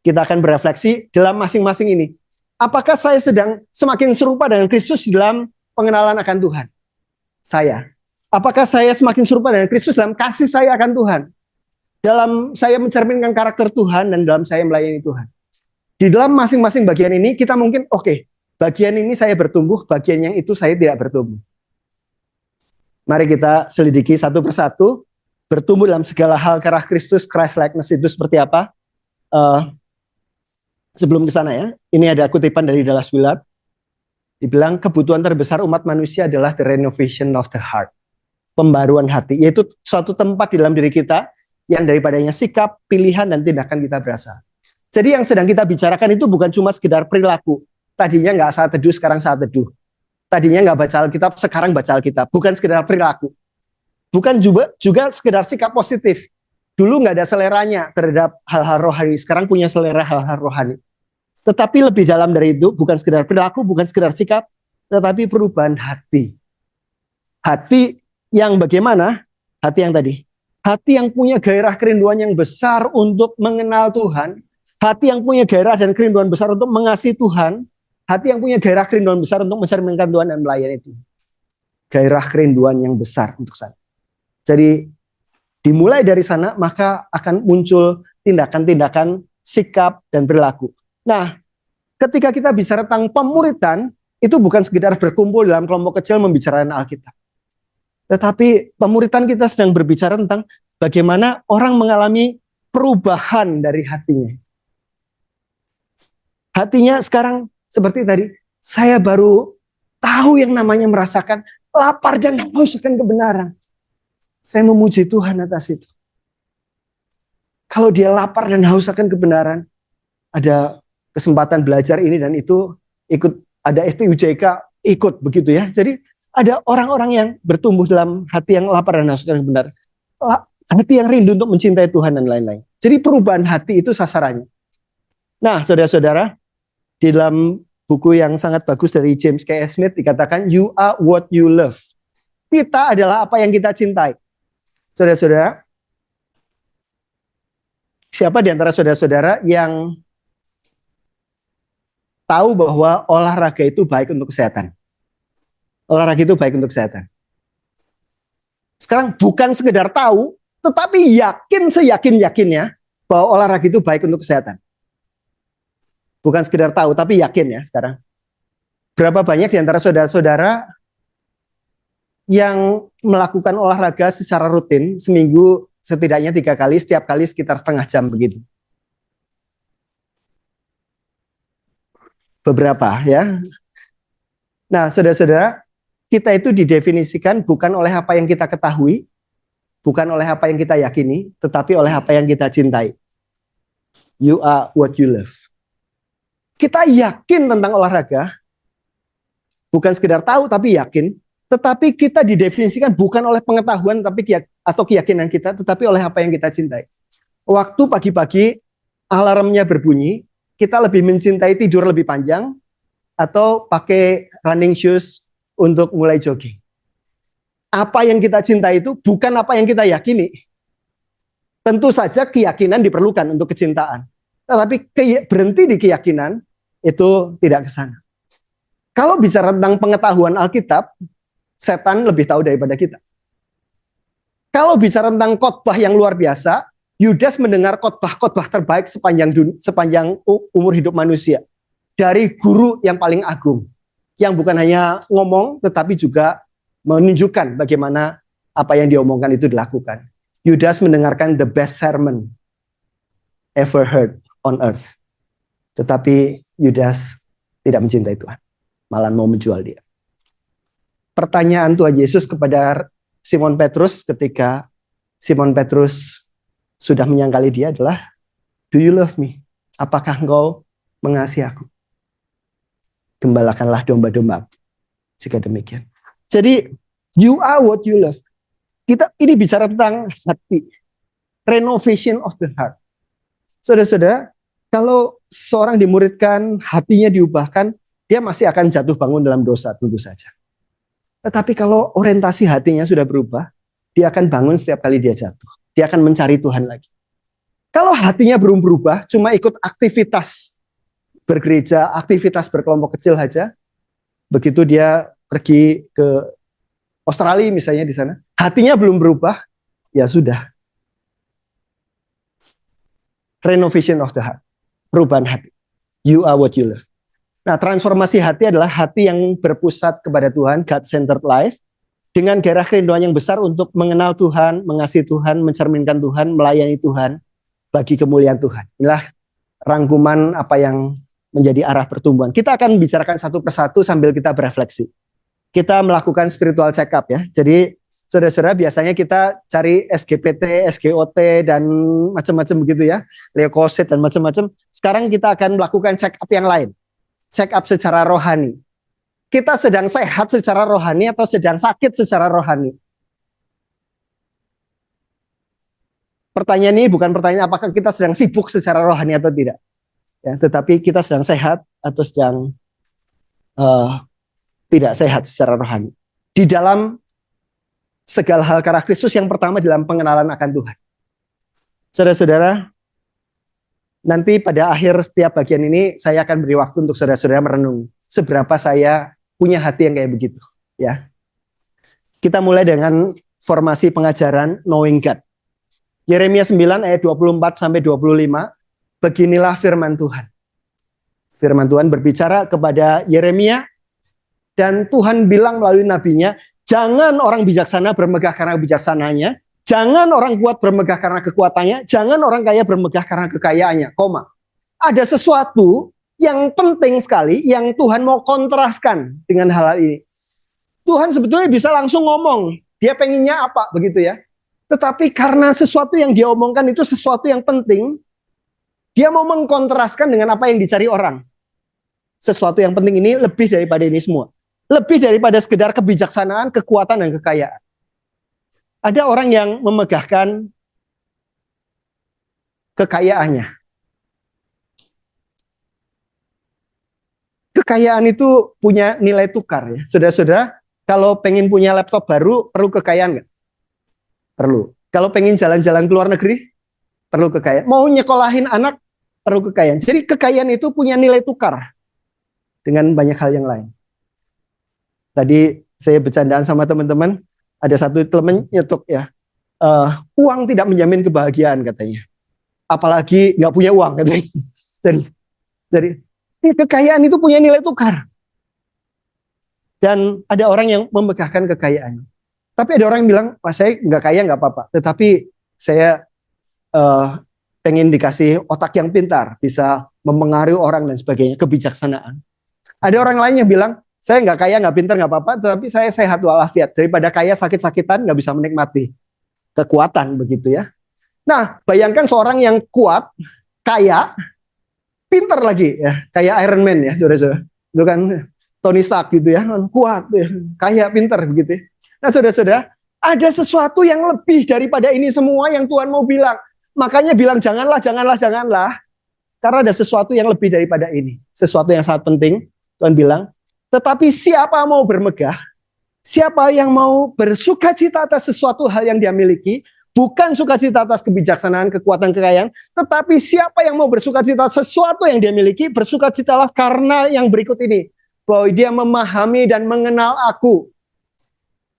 Kita akan berefleksi dalam masing-masing ini. Apakah saya sedang semakin serupa dengan Kristus dalam pengenalan akan Tuhan? Saya. Apakah saya semakin serupa dengan Kristus dalam kasih saya akan Tuhan? Dalam saya mencerminkan karakter Tuhan dan dalam saya melayani Tuhan. Di dalam masing-masing bagian ini kita mungkin bagian ini saya bertumbuh, bagian yang itu saya tidak bertumbuh. Mari kita selidiki satu persatu. Bertumbuh dalam segala hal ke arah Kristus, Christ-likeness itu seperti apa? Sebelum ke sana ya, ini ada kutipan dari Dallas Willard. Dibilang kebutuhan terbesar umat manusia adalah the renovation of the heart. Pembaruan hati, yaitu suatu tempat di dalam diri kita yang daripadanya sikap, pilihan, dan tindakan kita berasal. Jadi yang sedang kita bicarakan itu bukan cuma sekedar perilaku. Tadinya nggak saat teduh, sekarang saat teduh. Tadinya nggak baca Alkitab, sekarang baca Alkitab. Bukan sekedar perilaku. Bukan juga sekedar sikap positif. Dulu nggak ada seleranya terhadap hal-hal rohani, sekarang punya selera hal-hal rohani. Tetapi lebih dalam dari itu, bukan sekedar perilaku, bukan sekedar sikap, tetapi perubahan hati. Hati yang bagaimana? Hati yang tadi. Hati yang punya gairah kerinduan yang besar untuk mengenal Tuhan. Hati yang punya gairah dan kerinduan besar untuk mengasihi Tuhan. hati yang punya gairah kerinduan besar untuk mencerminkan Tuhan dan melayani itu. Gairah kerinduan yang besar untuk sana. Jadi dimulai dari sana maka akan muncul tindakan-tindakan, sikap, dan perilaku. Nah, ketika kita bicara tentang pemuridan, itu bukan sekedar berkumpul dalam kelompok kecil membicarakan Alkitab. Tetapi pemuridan kita sedang berbicara tentang bagaimana orang mengalami perubahan dari hatinya. Hatinya sekarang seperti tadi, saya baru tahu yang namanya merasakan lapar dan haus akan kebenaran. Saya memuji Tuhan atas itu. Kalau dia lapar dan haus akan kebenaran, ada kesempatan belajar ini dan itu, ikut ada STUJK, ikut begitu ya. Jadi ada orang-orang yang bertumbuh dalam hati yang lapar dan haus akan kebenaran. Hati yang rindu untuk mencintai Tuhan dan lain-lain. Jadi perubahan hati itu sasarannya. Nah, saudara-saudara, di dalam buku yang sangat bagus dari James K. Smith dikatakan, you are what you love. Kita adalah apa yang kita cintai. Saudara-saudara, siapa di antara saudara-saudara yang tahu bahwa olahraga itu baik untuk kesehatan? Olahraga itu baik untuk kesehatan. Sekarang bukan sekedar tahu, tetapi yakin seyakin-yakinnya bahwa olahraga itu baik untuk kesehatan. Bukan sekedar tahu, tapi yakin ya sekarang. Berapa banyak di antara saudara-saudara yang melakukan olahraga secara rutin, seminggu setidaknya 3 kali, setiap kali sekitar setengah jam begitu? Beberapa ya. Nah, saudara-saudara, kita itu didefinisikan bukan oleh apa yang kita ketahui, bukan oleh apa yang kita yakini, tetapi oleh apa yang kita cintai. You are what you love. Kita yakin tentang olahraga, bukan sekedar tahu tapi yakin, tetapi kita didefinisikan bukan oleh pengetahuan atau keyakinan kita, tetapi oleh apa yang kita cintai. Waktu pagi-pagi alarmnya berbunyi, kita lebih mencintai tidur lebih panjang atau pakai running shoes untuk mulai jogging. Apa yang kita cintai itu bukan apa yang kita yakini. Tentu saja keyakinan diperlukan untuk kecintaan. Tetapi berhenti di keyakinan itu tidak ke sana. Kalau bicara tentang pengetahuan Alkitab, setan lebih tahu daripada kita. Kalau bicara tentang khotbah yang luar biasa, Yudas mendengar khotbah-khotbah terbaik sepanjang umur hidup manusia. Dari guru yang paling agung. Yang bukan hanya ngomong, tetapi juga menunjukkan bagaimana apa yang diomongkan itu dilakukan. Yudas mendengarkan the best sermon ever heard on earth. Tetapi Yudas tidak mencintai Tuhan. Malah mau menjual dia. Pertanyaan Tuhan Yesus kepada Simon Petrus ketika Simon Petrus sudah menyangkali dia adalah, do you love me? Apakah engkau mengasihi aku? Gembalakanlah domba-domba jika demikian. Jadi, you are what you love. Kita ini bicara tentang hati. Renovation of the heart. Saudara-saudara, kalau seorang dimuridkan, hatinya diubahkan, dia masih akan jatuh bangun dalam dosa, tentu saja. Tetapi kalau orientasi hatinya sudah berubah, dia akan bangun setiap kali dia jatuh. Dia akan mencari Tuhan lagi. Kalau hatinya belum berubah, cuma ikut aktivitas bergereja, aktivitas berkelompok kecil saja, begitu dia pergi ke Australia misalnya di sana, hatinya belum berubah, ya sudah. Renovation of the heart. Perubahan hati. You are what you love. Nah, transformasi hati adalah hati yang berpusat kepada Tuhan, God-centered life, dengan gairah kerinduan yang besar untuk mengenal Tuhan, mengasihi Tuhan, mencerminkan Tuhan, melayani Tuhan, bagi kemuliaan Tuhan. Inilah rangkuman apa yang menjadi arah pertumbuhan. Kita akan bicarakan satu persatu sambil kita berefleksi. Kita melakukan spiritual check up ya. Jadi saudara-saudara biasanya kita cari SGPT, SGOT, dan macam-macam begitu ya. Leukosit dan macam-macam. Sekarang kita akan melakukan check up yang lain. Check up secara rohani. Kita sedang sehat secara rohani atau sedang sakit secara rohani? Pertanyaan ini bukan pertanyaan apakah kita sedang sibuk secara rohani atau tidak. Ya, tetapi kita sedang sehat atau sedang tidak sehat secara rohani. Di dalam segala hal karena Kristus, yang pertama dalam pengenalan akan Tuhan. Saudara-saudara, nanti pada akhir setiap bagian ini saya akan beri waktu untuk saudara-saudara merenung. seberapa saya punya hati yang kayak begitu, ya. Kita mulai dengan formasi pengajaran Knowing God. Yeremia 9 ayat 24 sampai 25. Beginilah firman Tuhan. Firman Tuhan berbicara kepada Yeremia, dan Tuhan bilang melalui nabinya, jangan orang bijaksana bermegah karena bijaksananya, jangan orang kuat bermegah karena kekuatannya, jangan orang kaya bermegah karena kekayaannya, koma. Ada sesuatu yang penting sekali yang Tuhan mau kontraskan dengan hal ini. Tuhan sebetulnya bisa langsung ngomong, dia pengennya apa, begitu ya. Tetapi karena sesuatu yang dia omongkan itu sesuatu yang penting, dia mau mengkontraskan dengan apa yang dicari orang. Sesuatu yang penting ini lebih daripada ini semua. Lebih daripada sekedar kebijaksanaan, kekuatan, dan kekayaan. Ada orang yang memegahkan kekayaannya. Kekayaan itu punya nilai tukar ya. Saudara-saudara, kalau pengen punya laptop baru, perlu kekayaan nggak? Perlu. Kalau pengen jalan-jalan ke luar negeri, perlu kekayaan. Mau nyekolahin anak, perlu kekayaan. Jadi kekayaan itu punya nilai tukar dengan banyak hal yang lain. Tadi saya bercandaan sama teman-teman, ada satu teman nyetok ya, uang tidak menjamin kebahagiaan katanya. Apalagi nggak punya uang katanya. Jadi kekayaan itu punya nilai tukar. Dan ada orang yang memegahkan kekayaan. Tapi ada orang yang bilang, Pak saya nggak kaya nggak apa-apa. Tetapi saya pengen dikasih otak yang pintar, bisa mempengaruhi orang dan sebagainya, kebijaksanaan. Ada orang lain yang bilang, saya nggak kaya, nggak pintar, nggak apa-apa, tetapi saya sehat walafiat. Daripada kaya sakit-sakitan, nggak bisa menikmati kekuatan begitu ya. Nah, bayangkan seorang yang kuat, kaya, pintar lagi ya, kayak Iron Man ya, saudara-saudara. Itu kan Tony Stark gitu ya, kuat, ya, kaya, pintar begitu. Nah, saudara-saudara, ada sesuatu yang lebih daripada ini semua yang Tuhan mau bilang. Makanya bilang janganlah, janganlah, janganlah. Karena ada sesuatu yang lebih daripada ini. Sesuatu yang sangat penting. Tuhan bilang, tetapi siapa mau bermegah, siapa yang mau bersukacita atas sesuatu hal yang dia miliki, bukan sukacita atas kebijaksanaan, kekuatan, kekayaan, tetapi siapa yang mau bersukacita atas sesuatu yang dia miliki, bersukacitalah karena yang berikut ini, bahwa dia memahami dan mengenal aku.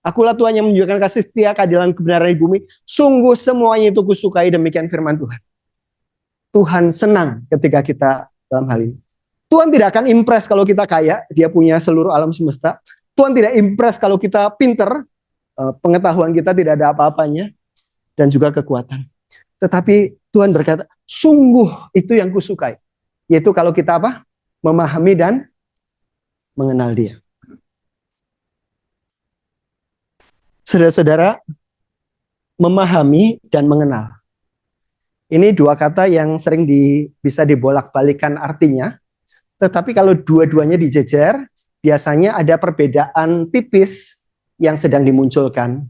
Akulah Tuhan yang menunjukkan kasih setia, keadilan, kebenaran di bumi. Sungguh semuanya itu kusukai, demikian firman Tuhan. Tuhan senang ketika kita dalam hal ini. Tuhan tidak akan impress kalau kita kaya, dia punya seluruh alam semesta. Tuhan tidak impress kalau kita pinter, pengetahuan kita tidak ada apa-apanya, dan juga kekuatan. Tetapi Tuhan berkata, sungguh itu yang kusukai. Yaitu kalau kita apa? Memahami dan mengenal dia. Saudara-saudara, memahami dan mengenal. Ini dua kata yang sering bisa dibolak-balikan artinya. Tetapi kalau dua-duanya dijejer, biasanya ada perbedaan tipis yang sedang dimunculkan.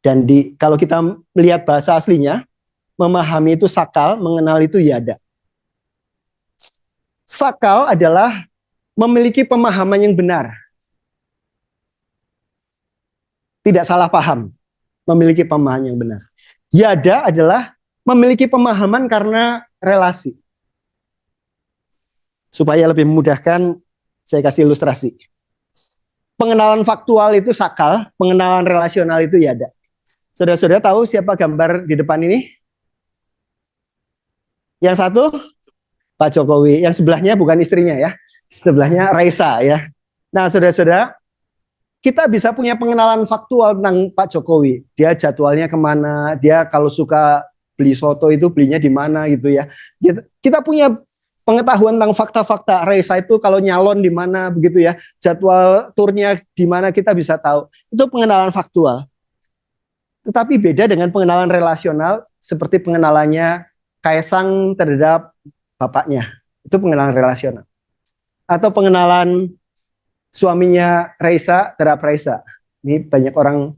Dan kalau kita melihat bahasa aslinya, memahami itu sakal, mengenal itu yada. Sakal adalah memiliki pemahaman yang benar. Tidak salah paham, memiliki pemahaman yang benar. Yada adalah memiliki pemahaman karena relasi. Supaya lebih memudahkan, saya kasih ilustrasi. Pengenalan faktual itu sakal, pengenalan relasional itu yada. Saudara-saudara tahu siapa gambar di depan ini? Yang satu, Pak Jokowi. Yang sebelahnya bukan istrinya ya. Sebelahnya Raisa ya. Nah, saudara-saudara, kita bisa punya pengenalan faktual tentang Pak Jokowi. Dia jadwalnya kemana, dia kalau suka beli soto itu belinya di mana gitu ya. Kita punya pengetahuan tentang fakta-fakta. Raisa itu kalau nyalon di mana begitu ya, jadwal turnya di mana kita bisa tahu. Itu pengenalan faktual. Tetapi beda dengan pengenalan relasional seperti pengenalannya Kaisang terhadap bapaknya. Itu pengenalan relasional. Atau pengenalan suaminya Raisa terhadap Raisa. Ini banyak orang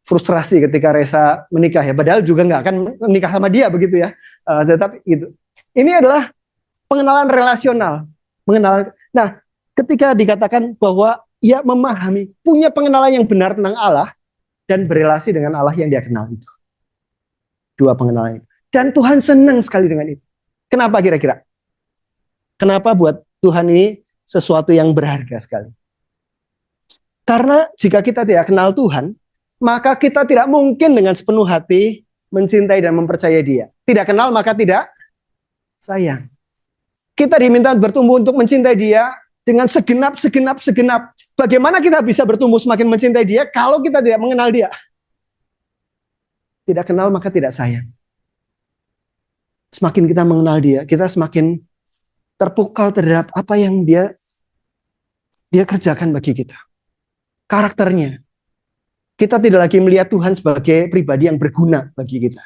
frustrasi ketika Raisa menikah ya. Padahal juga nggak akan menikah sama dia begitu ya. Tetapi itu. Ini adalah pengenalan relasional. Nah, ketika dikatakan bahwa ia memahami, punya pengenalan yang benar tentang Allah dan berelasi dengan Allah yang dia kenal itu. Dua pengenalan itu. Dan Tuhan senang sekali dengan itu. Kenapa kira-kira? Kenapa buat Tuhan ini sesuatu yang berharga sekali. Karena jika kita tidak kenal Tuhan, maka kita tidak mungkin dengan sepenuh hati mencintai dan mempercayai Dia. Tidak kenal maka tidak sayang. Kita diminta bertumbuh untuk mencintai Dia dengan segenap. Bagaimana kita bisa bertumbuh semakin mencintai Dia kalau kita tidak mengenal Dia? Tidak kenal maka tidak sayang. Semakin kita mengenal Dia, kita semakin terpukau terhadap apa yang Dia kerjakan bagi kita. Karakternya. Kita tidak lagi melihat Tuhan sebagai pribadi yang berguna bagi kita.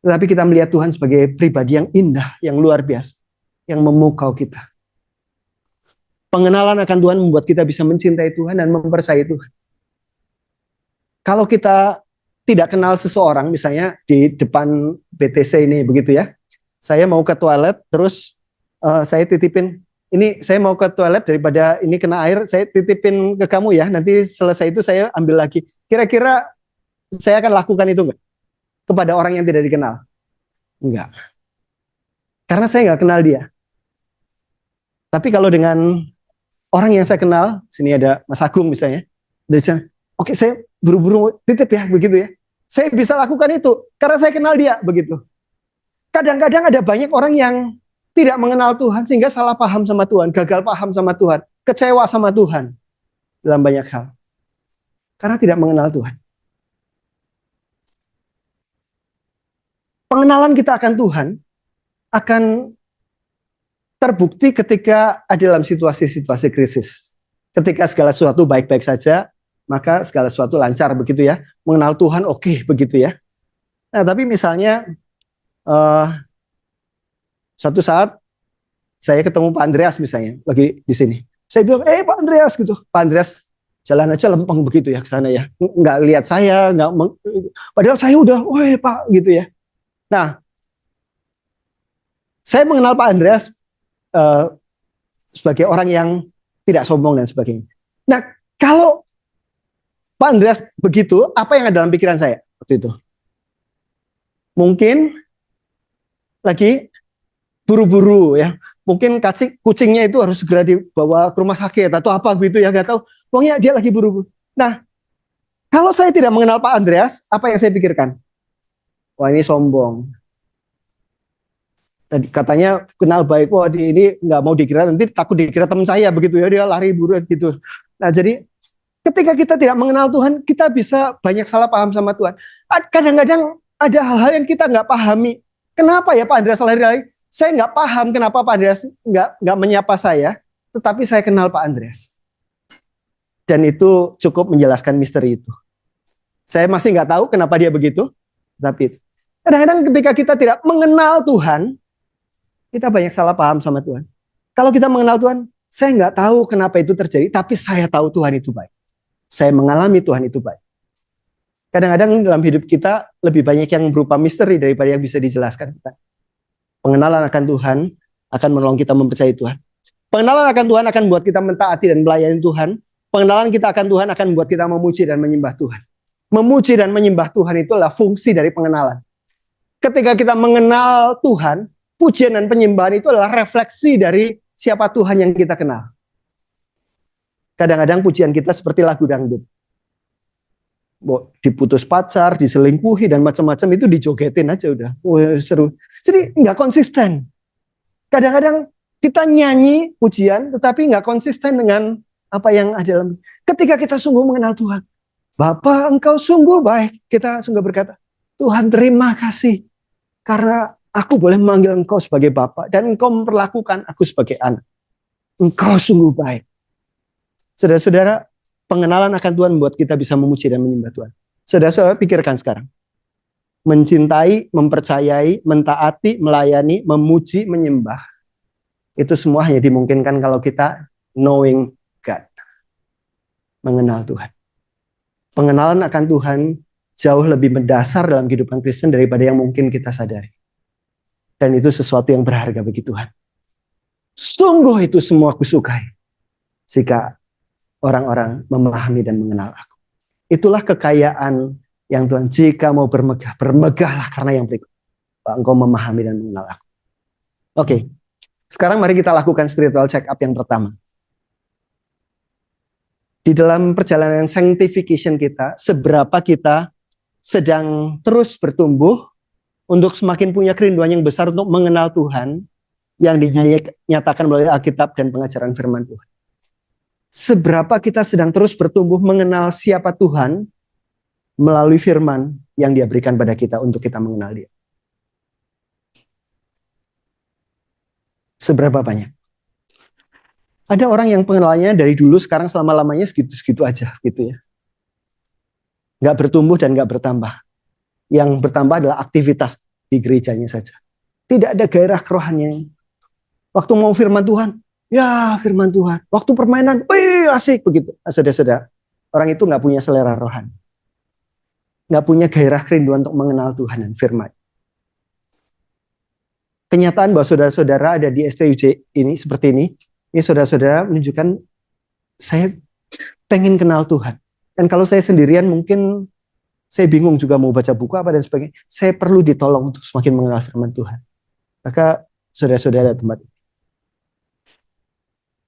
Tetapi kita melihat Tuhan sebagai pribadi yang indah, yang luar biasa, yang memukau kita. Pengenalan akan Tuhan membuat kita bisa mencintai Tuhan dan mempercayai Tuhan. Kalau kita tidak kenal seseorang, misalnya di depan BTC ini begitu ya, saya mau ke toilet, terus saya titipin, ini saya mau ke toilet daripada ini kena air, saya titipin ke kamu ya, nanti selesai itu saya ambil lagi. Kira-kira saya akan lakukan itu enggak? Kepada orang yang tidak dikenal? Enggak. Karena saya enggak kenal dia. Tapi kalau dengan orang yang saya kenal, sini ada Mas Agung misalnya, dari sana, oke, saya buru-buru titip ya, begitu ya. Saya bisa lakukan itu, karena saya kenal dia, begitu. Kadang-kadang ada banyak orang yang tidak mengenal Tuhan, sehingga salah paham sama Tuhan, gagal paham sama Tuhan, kecewa sama Tuhan, dalam banyak hal. Karena tidak mengenal Tuhan. Pengenalan kita akan Tuhan akan terbukti ketika ada dalam situasi-situasi krisis. Ketika segala sesuatu baik-baik saja, maka segala sesuatu lancar begitu ya. Mengenal Tuhan oke, begitu ya. Nah, tapi misalnya suatu saat saya ketemu Pak Andreas misalnya lagi di sini. Saya bilang, Pak Andreas gitu. Pak Andreas jalan aja lempeng begitu ya ke sana ya. Nggak lihat saya, padahal saya udah, Pak gitu ya. Nah, saya mengenal Pak Andreas sebagai orang yang tidak sombong dan sebagainya. Nah, kalau Pak Andreas begitu, apa yang ada dalam pikiran saya waktu itu? Mungkin lagi buru-buru ya. Mungkin kucingnya itu harus segera dibawa ke rumah sakit atau apa gitu ya, nggak tahu. Pokoknya dia lagi buru-buru. Nah, kalau saya tidak mengenal Pak Andreas, apa yang saya pikirkan? Wah, ini sombong. Tadi katanya kenal baik, wah ini nggak mau dikira, nanti takut dikira teman saya begitu ya, dia lari buru gitu. Nah, jadi ketika kita tidak mengenal Tuhan, kita bisa banyak salah paham sama Tuhan. Kadang-kadang ada hal-hal yang kita nggak pahami. Kenapa ya Pak Andreas lari-lari? Saya nggak paham kenapa Pak Andreas nggak menyapa saya, tetapi saya kenal Pak Andreas. Dan itu cukup menjelaskan misteri itu. Saya masih nggak tahu kenapa dia begitu, tapi itu. Kadang-kadang ketika kita tidak mengenal Tuhan, kita banyak salah paham sama Tuhan. Kalau kita mengenal Tuhan, saya nggak tahu kenapa itu terjadi, tapi saya tahu Tuhan itu baik. Saya mengalami Tuhan itu baik. Kadang-kadang dalam hidup kita lebih banyak yang berupa misteri daripada yang bisa dijelaskan. Pengenalan akan Tuhan akan menolong kita mempercayai Tuhan. Pengenalan akan Tuhan akan membuat kita mentaati dan melayani Tuhan. Pengenalan kita akan Tuhan akan membuat kita memuji dan menyembah Tuhan. Memuji dan menyembah Tuhan itu adalah fungsi dari pengenalan. Ketika kita mengenal Tuhan, pujian dan penyembahan itu adalah refleksi dari siapa Tuhan yang kita kenal. Kadang-kadang pujian kita seperti lagu dangdut. Diputus pacar, diselingkuhi dan macam-macam itu dijogetin aja udah. Seru. Jadi nggak konsisten. Kadang-kadang kita nyanyi pujian tetapi nggak konsisten dengan apa yang ada dalam. Ketika kita sungguh mengenal Tuhan, Bapa Engkau sungguh baik. Kita sungguh berkata, Tuhan terima kasih karena aku boleh memanggil Engkau sebagai Bapa dan Engkau memperlakukan aku sebagai anak. Engkau sungguh baik. Saudara-saudara, pengenalan akan Tuhan membuat kita bisa memuji dan menyembah Tuhan. Saudara-saudara pikirkan sekarang. Mencintai, mempercayai, mentaati, melayani, memuji, menyembah. Itu semua hanya dimungkinkan kalau kita knowing God. Mengenal Tuhan. Pengenalan akan Tuhan jauh lebih mendasar dalam kehidupan Kristen daripada yang mungkin kita sadari. Dan itu sesuatu yang berharga bagi Tuhan. Sungguh itu semua aku sukai. Jika orang-orang memahami dan mengenal aku. Itulah kekayaan yang Tuhan, jika mau bermegah, bermegahlah karena yang berikut. Engkau memahami dan mengenal aku. Oke. Sekarang mari kita lakukan spiritual check up yang pertama. Di dalam perjalanan sanctification kita, seberapa kita sedang terus bertumbuh untuk semakin punya kerinduan yang besar untuk mengenal Tuhan yang dinyatakan melalui Alkitab dan pengajaran firman Tuhan. Seberapa kita sedang terus bertumbuh mengenal siapa Tuhan melalui firman yang Dia berikan pada kita untuk kita mengenal Dia. Seberapa banyak? Ada orang yang pengenalannya dari dulu sekarang selama-lamanya segitu-segitu aja gitu ya. Nggak bertumbuh dan nggak bertambah. Yang bertambah adalah aktivitas di gerejanya saja. Tidak ada gairah kerohanian. Waktu mau firman Tuhan, ya firman Tuhan. Waktu permainan, wih asik begitu. Saudara-saudara, orang itu nggak punya selera rohani. Nggak punya gairah kerinduan untuk mengenal Tuhan dan firman. Kenyataan bahwa saudara-saudara ada di STUJ ini seperti ini saudara-saudara menunjukkan saya pengen kenal Tuhan. Dan kalau saya sendirian mungkin saya bingung juga mau baca buku apa dan sebagainya. Saya perlu ditolong untuk semakin mengenal firman Tuhan. Maka saudara-saudara tempat ini.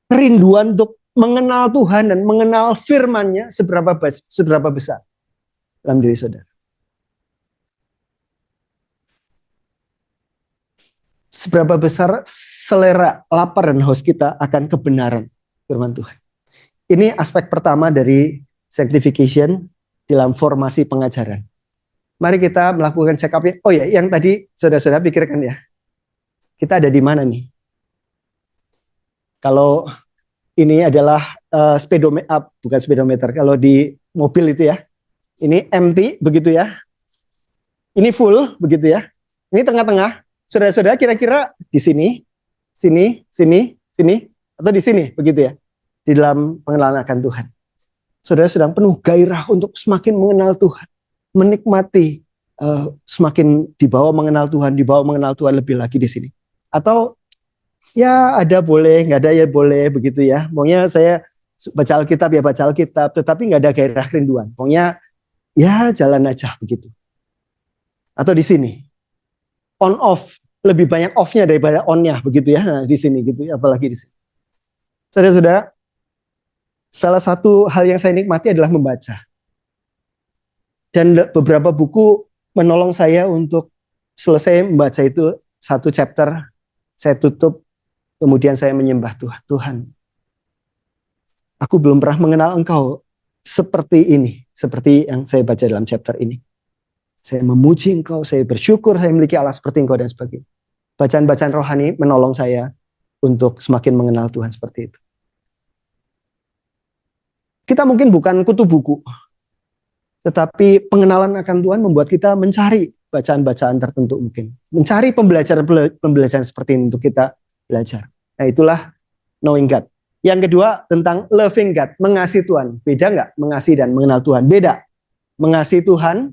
Kerinduan untuk mengenal Tuhan dan mengenal firman-Nya seberapa besar dalam diri saudara. Seberapa besar selera, lapar dan haus kita akan kebenaran firman Tuhan. Ini aspek pertama dari sanctification dalam formasi pengajaran. Mari kita melakukan check up. Oh ya, yang tadi saudara-saudara pikirkan ya. Kita ada di mana nih? Kalau ini adalah speedometer, bukan speedometer. Kalau di mobil itu ya. Ini empty begitu ya. Ini full begitu ya. Ini tengah-tengah. Saudara-saudara kira-kira di sini, atau di sini begitu ya. Di dalam pengenalan akan Tuhan. Saudara sedang penuh gairah untuk semakin mengenal Tuhan. Menikmati semakin dibawa mengenal Tuhan lebih lagi di sini. Atau ya ada boleh, nggak ada ya boleh begitu ya. Maunya saya baca Alkitab ya baca Alkitab, tetapi nggak ada gairah kerinduan. Maunya ya jalan aja begitu. Atau di sini. On off, lebih banyak off-nya daripada on-nya begitu ya. Nah, di sini gitu ya, apalagi di sini. Saudara-saudara, salah satu hal yang saya nikmati adalah membaca. Dan beberapa buku menolong saya untuk selesai membaca itu satu chapter, saya tutup, kemudian saya menyembah Tuhan. Tuhan, aku belum pernah mengenal Engkau seperti ini, seperti yang saya baca dalam chapter ini. Saya memuji Engkau, saya bersyukur saya memiliki Allah seperti Engkau dan sebagainya. Bacaan-bacaan rohani menolong saya untuk semakin mengenal Tuhan seperti itu. Kita mungkin bukan kutu buku, tetapi pengenalan akan Tuhan membuat kita mencari bacaan-bacaan tertentu mungkin. Mencari pembelajaran seperti ini untuk kita belajar. Nah itulah knowing God. Yang kedua tentang loving God, mengasihi Tuhan. Beda nggak mengasihi dan mengenal Tuhan? Beda. Mengasihi Tuhan,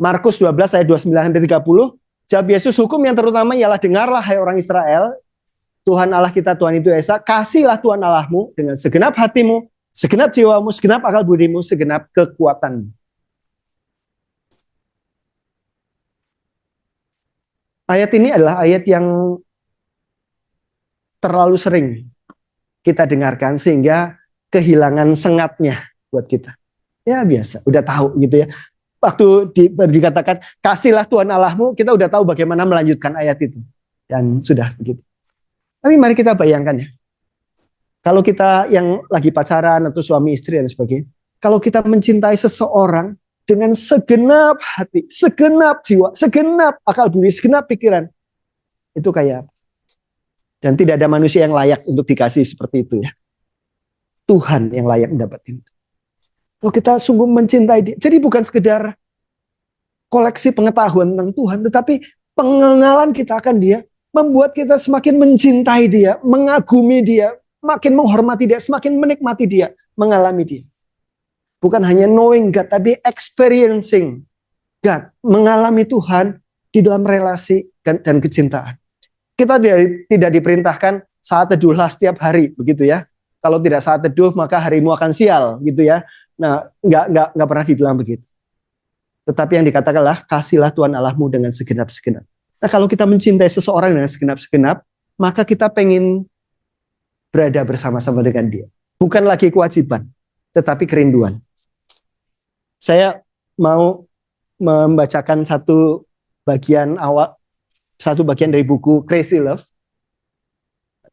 Markus 12 ayat 29-30, jawab Yesus, hukum yang terutama ialah dengarlah hai orang Israel, Tuhan Allah kita, Tuhan itu Esa, kasihlah Tuhan Allahmu dengan segenap hatimu, segenap jiwamu, segenap akal budimu, segenap kekuatanmu. Ayat ini adalah ayat yang terlalu sering kita dengarkan sehingga kehilangan sengatnya buat kita. Ya biasa, udah tahu gitu ya. Waktu dikatakan kasihlah Tuhan Allahmu, kita udah tahu bagaimana melanjutkan ayat itu. Dan sudah begitu. Tapi mari kita bayangkan ya. Kalau kita yang lagi pacaran atau suami istri dan sebagainya. Kalau kita mencintai seseorang dengan segenap hati, segenap jiwa, segenap akal budi, segenap pikiran. Itu kayak apa? Dan tidak ada manusia yang layak untuk dikasih seperti itu ya. Tuhan yang layak mendapatkan itu. Kalau kita sungguh mencintai dia. Jadi bukan sekedar koleksi pengetahuan tentang Tuhan. Tetapi pengenalan kita akan dia. Membuat kita semakin mencintai dia. Mengagumi dia. Makin menghormati dia. Semakin menikmati dia. Mengalami dia. Bukan hanya knowing God. Tapi experiencing God. Mengalami Tuhan di dalam relasi dan kecintaan. Kita tidak diperintahkan saat teduhlah setiap hari. Begitu ya. Kalau tidak saat teduh maka harimu akan sial. Gitu ya. Nah, nggak pernah dibilang begitu. Tetapi yang dikatakanlah kasihlah Tuhan Allahmu dengan segenap-segenap. Nah, kalau kita mencintai seseorang dengan segenap-segenap, maka kita pengen berada bersama-sama dengan dia. Bukan lagi kewajiban, tetapi kerinduan. Saya mau membacakan satu bagian dari buku Crazy Love.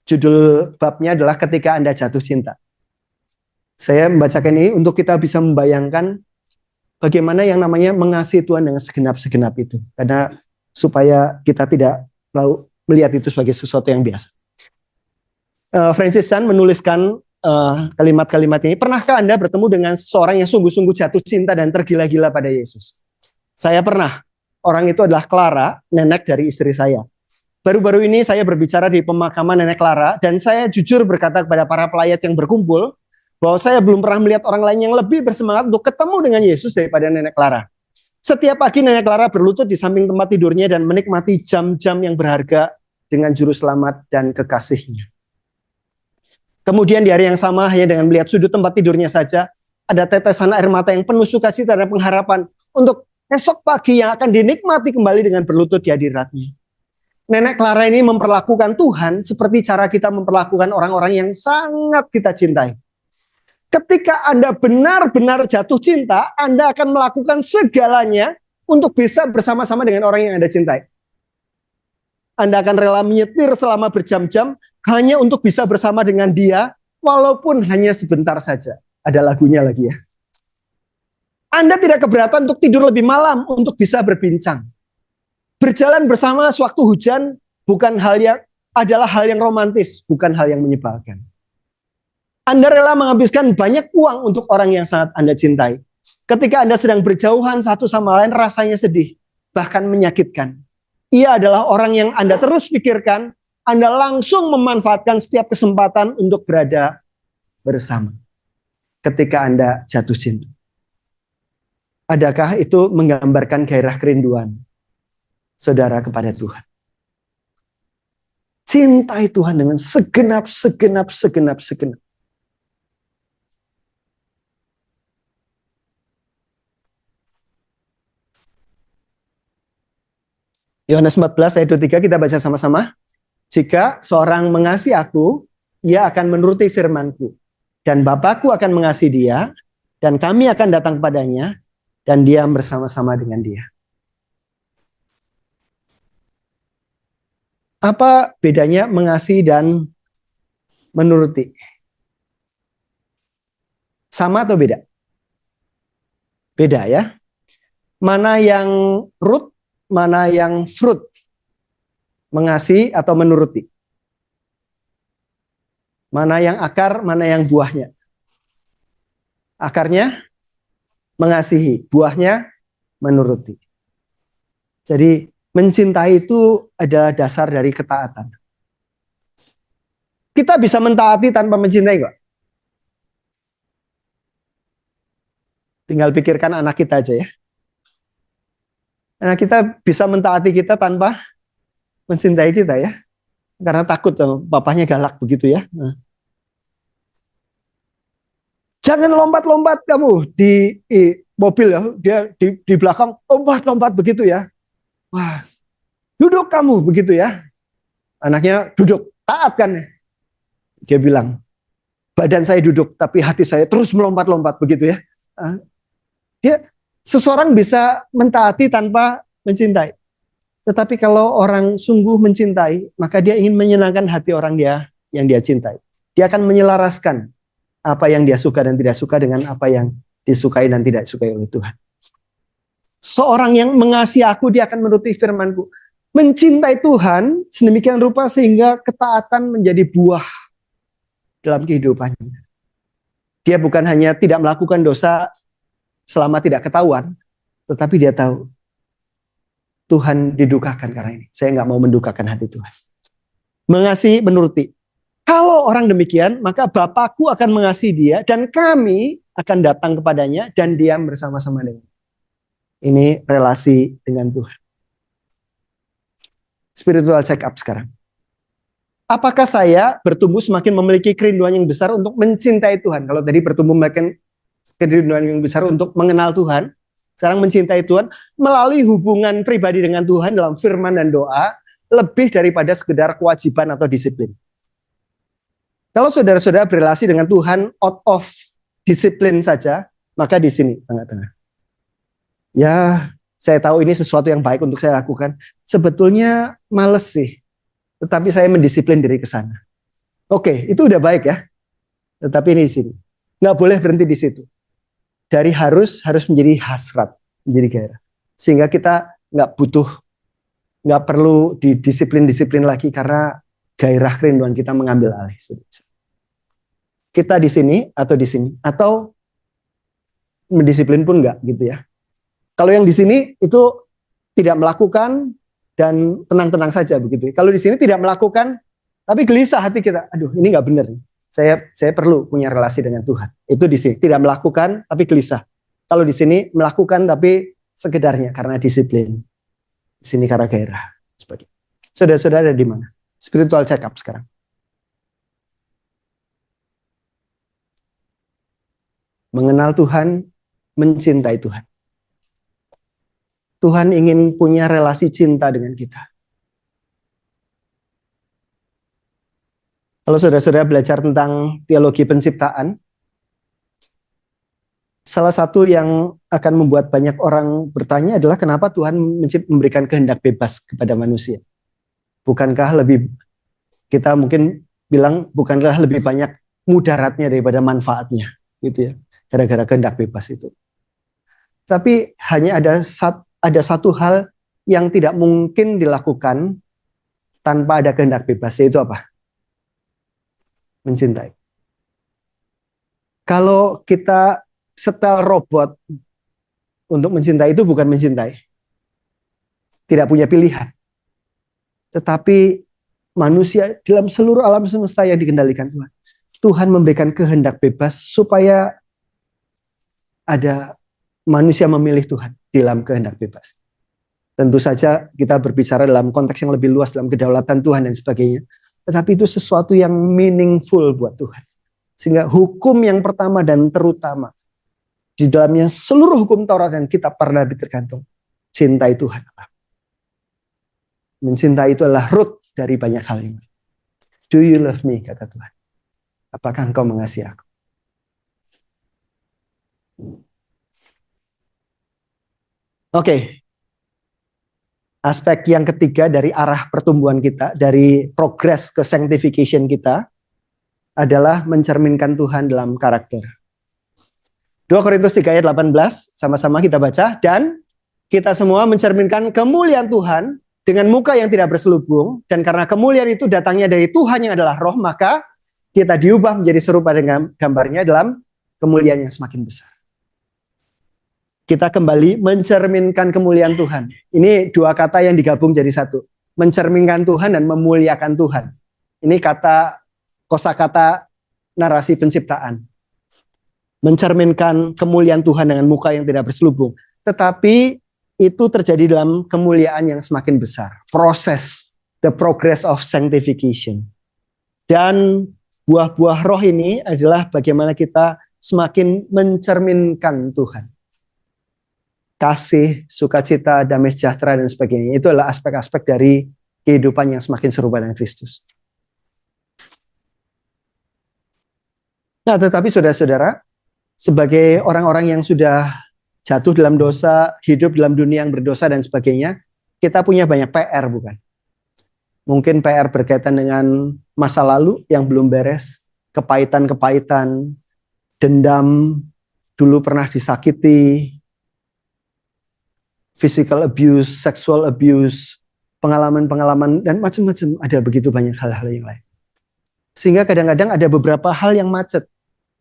Judul babnya adalah Ketika Anda Jatuh Cinta. Saya membacakan ini untuk kita bisa membayangkan bagaimana yang namanya mengasihi Tuhan dengan segenap-segenap itu. Karena supaya kita tidak lalu melihat itu sebagai sesuatu yang biasa. Francis Chan menuliskan kalimat-kalimat ini. Pernahkah Anda bertemu dengan seseorang yang sungguh-sungguh jatuh cinta dan tergila-gila pada Yesus? Saya pernah. Orang itu adalah Clara, nenek dari istri saya. Baru-baru ini saya berbicara di pemakaman nenek Clara, dan saya jujur berkata kepada para pelayat yang berkumpul, bahwa saya belum pernah melihat orang lain yang lebih bersemangat untuk ketemu dengan Yesus daripada nenek Clara. Setiap pagi nenek Clara berlutut di samping tempat tidurnya dan menikmati jam-jam yang berharga dengan juru selamat dan kekasihnya. Kemudian di hari yang sama, hanya dengan melihat sudut tempat tidurnya saja, ada tetesan air mata yang penuh sukacita dan pengharapan untuk esok pagi yang akan dinikmati kembali dengan berlutut di hadiratnya. Nenek Clara ini memperlakukan Tuhan seperti cara kita memperlakukan orang-orang yang sangat kita cintai. Ketika Anda benar-benar jatuh cinta, Anda akan melakukan segalanya untuk bisa bersama-sama dengan orang yang Anda cintai. Anda akan rela menyetir selama berjam-jam hanya untuk bisa bersama dengan dia, walaupun hanya sebentar saja. Ada lagunya lagi ya. Anda tidak keberatan untuk tidur lebih malam untuk bisa berbincang. Berjalan bersama sewaktu hujan adalah hal yang romantis, bukan hal yang menyebalkan. Anda rela menghabiskan banyak uang untuk orang yang sangat Anda cintai. Ketika Anda sedang berjauhan satu sama lain, rasanya sedih, bahkan menyakitkan. Ia adalah orang yang Anda terus pikirkan, Anda langsung memanfaatkan setiap kesempatan untuk berada bersama. Ketika Anda jatuh cinta. Adakah itu menggambarkan gairah kerinduan saudara kepada Tuhan? Cintai Tuhan dengan segenap. Yohanes 14 ayat 23 kita baca sama-sama. Jika seorang mengasihi aku, ia akan menuruti firman-Ku. Dan Bapa-Ku akan mengasihi dia, dan kami akan datang padanya, dan diam bersama-sama dengan dia. Apa bedanya mengasihi dan menuruti? Sama atau beda? Beda ya. Mana yang root, mana yang fruit? Mengasihi atau menuruti? Mana yang akar, mana yang buahnya? Akarnya mengasihi, buahnya menuruti. Jadi mencintai itu adalah dasar dari ketaatan. Kita bisa mentaati tanpa mencintai kok. Tinggal pikirkan anak kita aja ya. Anak kita bisa mentaati kita tanpa mencintai kita ya. Karena takut papahnya galak begitu ya. Nah. Jangan lompat-lompat kamu di mobil ya. Dia di belakang lompat-lompat begitu ya. Wah, duduk kamu begitu ya. Anaknya duduk, taat kan. Dia bilang, badan saya duduk tapi hati saya terus melompat-lompat begitu ya. Seseorang bisa mentaati tanpa mencintai. Tetapi kalau orang sungguh mencintai, maka dia ingin menyenangkan hati orang yang dia cintai. Dia akan menyelaraskan apa yang dia suka dan tidak suka dengan apa yang disukai dan tidak disukai oleh Tuhan. Seorang yang mengasihi aku, dia akan menuruti firman-Ku. Mencintai Tuhan sedemikian rupa sehingga ketaatan menjadi buah dalam kehidupannya. Dia bukan hanya tidak melakukan dosa selama tidak ketahuan, tetapi dia tahu Tuhan didukakan karena ini. Saya nggak mau mendukakan hati Tuhan. Mengasihi, menuruti. Kalau orang demikian, maka Bapakku akan mengasihi dia dan kami akan datang kepadanya dan diam bersama-sama dengan. Ini relasi dengan Tuhan. Spiritual check up sekarang. Apakah saya bertumbuh semakin memiliki kerinduan yang besar untuk mencintai Tuhan? Kalau tadi bertumbuh makin kerinduan yang besar untuk mengenal Tuhan, sekarang mencintai Tuhan melalui hubungan pribadi dengan Tuhan dalam firman dan doa, lebih daripada sekedar kewajiban atau disiplin. Kalau saudara-saudara berrelasi dengan Tuhan out of disiplin saja, maka di sini tengah-tengah. Ya, saya tahu ini sesuatu yang baik untuk saya lakukan. Sebetulnya males sih, tetapi saya mendisiplin diri ke sana. Oke, itu udah baik ya. Tetapi ini di sini. Nggak boleh berhenti di situ. Dari harus menjadi hasrat, menjadi gairah. Sehingga kita nggak perlu didisiplin-disiplin lagi karena gairah kerinduan kita mengambil alih. Kita di sini atau mendisiplin pun nggak gitu ya. Kalau yang di sini itu tidak melakukan dan tenang-tenang saja begitu. Kalau di sini tidak melakukan tapi gelisah hati kita. Aduh, ini nggak benar. Saya perlu punya relasi dengan Tuhan. Itu di sini tidak melakukan tapi gelisah. Kalau di sini melakukan tapi sekedarnya karena disiplin. Di sini karena gairah. Saudara-saudara ada di mana? Spiritual check up sekarang. Mengenal Tuhan, mencintai Tuhan. Tuhan ingin punya relasi cinta dengan kita. Kalau saudara-saudara belajar tentang teologi penciptaan, salah satu yang akan membuat banyak orang bertanya adalah kenapa Tuhan memberikan kehendak bebas kepada manusia. Bukankah kita mungkin bilang, bukankah lebih banyak mudaratnya daripada manfaatnya, gitu ya, gara-gara kehendak bebas itu. Tapi hanya ada satu hal yang tidak mungkin dilakukan tanpa ada kehendak bebas, yaitu apa? Mencintai. Kalau kita setel robot untuk mencintai, itu bukan mencintai. Tidak punya pilihan. Tetapi manusia dalam seluruh alam semesta yang dikendalikan Tuhan. Tuhan memberikan kehendak bebas supaya ada manusia memilih Tuhan dalam kehendak bebas. Tentu saja kita berbicara dalam konteks yang lebih luas, dalam kedaulatan Tuhan dan sebagainya. Tetapi itu sesuatu yang meaningful buat Tuhan. Sehingga hukum yang pertama dan terutama, di dalamnya seluruh hukum Taurat dan kitab para nabi tergantung. Cintai Tuhan. Mencintai itu adalah root dari banyak hal ini. Do you love me, kata Tuhan. Apakah engkau mengasihi aku? Oke. Aspek yang ketiga dari arah pertumbuhan kita, dari progress ke sanctification kita, adalah mencerminkan Tuhan dalam karakter. 2 Korintus 3 ayat 18, sama-sama kita baca. Dan kita semua mencerminkan kemuliaan Tuhan dengan muka yang tidak berselubung, dan karena kemuliaan itu datangnya dari Tuhan yang adalah roh, maka kita diubah menjadi serupa dengan gambarnya dalam kemuliaan yang semakin besar. Kita kembali mencerminkan kemuliaan Tuhan. Ini dua kata yang digabung jadi satu. Mencerminkan Tuhan dan memuliakan Tuhan. Ini kosakata narasi penciptaan. Mencerminkan kemuliaan Tuhan dengan muka yang tidak berselubung. Tetapi itu terjadi dalam kemuliaan yang semakin besar. Proses, the progress of sanctification. Dan buah-buah roh ini adalah bagaimana kita semakin mencerminkan Tuhan. Kasih, sukacita, damai sejahtera, dan sebagainya. Itu adalah aspek-aspek dari kehidupan yang semakin serupa dengan Kristus. Nah, tetapi saudara-saudara, sebagai orang-orang yang sudah jatuh dalam dosa, hidup dalam dunia yang berdosa dan sebagainya, kita punya banyak PR, bukan? Mungkin PR berkaitan dengan masa lalu yang belum beres, kepahitan-kepahitan, dendam, dulu pernah disakiti, physical abuse, sexual abuse, pengalaman-pengalaman, dan macam-macam. Ada begitu banyak hal-hal yang lain. Sehingga kadang-kadang ada beberapa hal yang macet.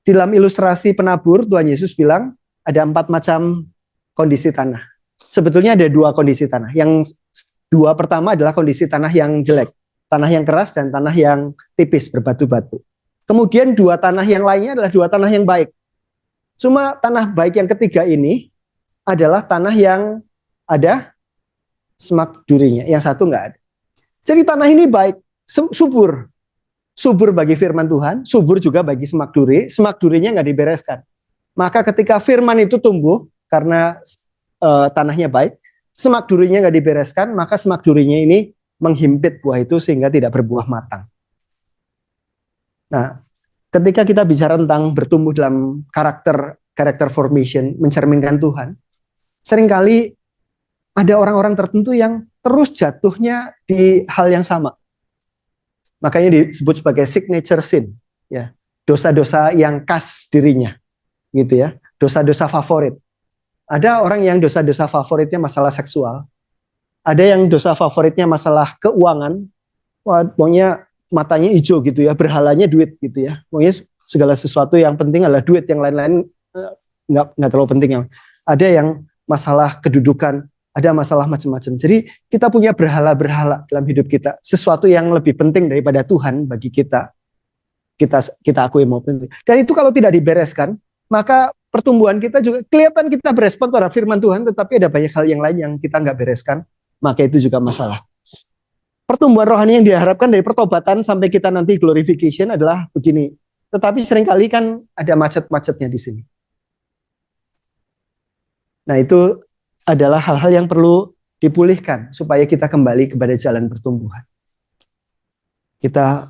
Di dalam ilustrasi penabur, Tuhan Yesus bilang, ada 4 macam kondisi tanah. Sebetulnya ada 2 kondisi tanah. Yang 2 pertama adalah kondisi tanah yang jelek. Tanah yang keras dan tanah yang tipis, berbatu-batu. Kemudian 2 tanah yang lainnya adalah 2 tanah yang baik. Cuma tanah baik yang ketiga ini adalah tanah yang ada semak durinya, yang satu nggak ada. Jadi tanah ini baik, subur. Subur bagi firman Tuhan, subur juga bagi semak durinya nggak dibereskan. Maka ketika firman itu tumbuh, karena tanahnya baik, semak durinya nggak dibereskan, maka semak durinya ini menghimpit buah itu sehingga tidak berbuah matang. Nah, ketika kita bicara tentang bertumbuh dalam karakter formation, mencerminkan Tuhan, seringkali ada orang-orang tertentu yang terus jatuhnya di hal yang sama. Makanya disebut sebagai signature sin, ya. Dosa-dosa yang khas dirinya, gitu ya. Dosa-dosa favorit. Ada orang yang dosa-dosa favoritnya masalah seksual. Ada yang dosa favoritnya masalah keuangan. Wah, pokoknya matanya hijau gitu ya, berhalanya duit gitu ya. Pokoknya segala sesuatu yang penting adalah duit, yang lain-lain nggak terlalu penting. Ada yang masalah kedudukan, ada masalah macam-macam. Jadi kita punya berhala-berhala dalam hidup kita, sesuatu yang lebih penting daripada Tuhan bagi kita. Kita akui mau penting. Dan itu kalau tidak dibereskan, maka pertumbuhan kita juga kelihatan kita berespon pada firman Tuhan, tetapi ada banyak hal yang lain yang kita nggak bereskan, maka itu juga masalah. Pertumbuhan rohani yang diharapkan dari pertobatan sampai kita nanti glorification adalah begini. Tetapi seringkali kan ada macet-macetnya di sini. Nah, itu adalah hal-hal yang perlu dipulihkan supaya kita kembali kepada jalan pertumbuhan. Kita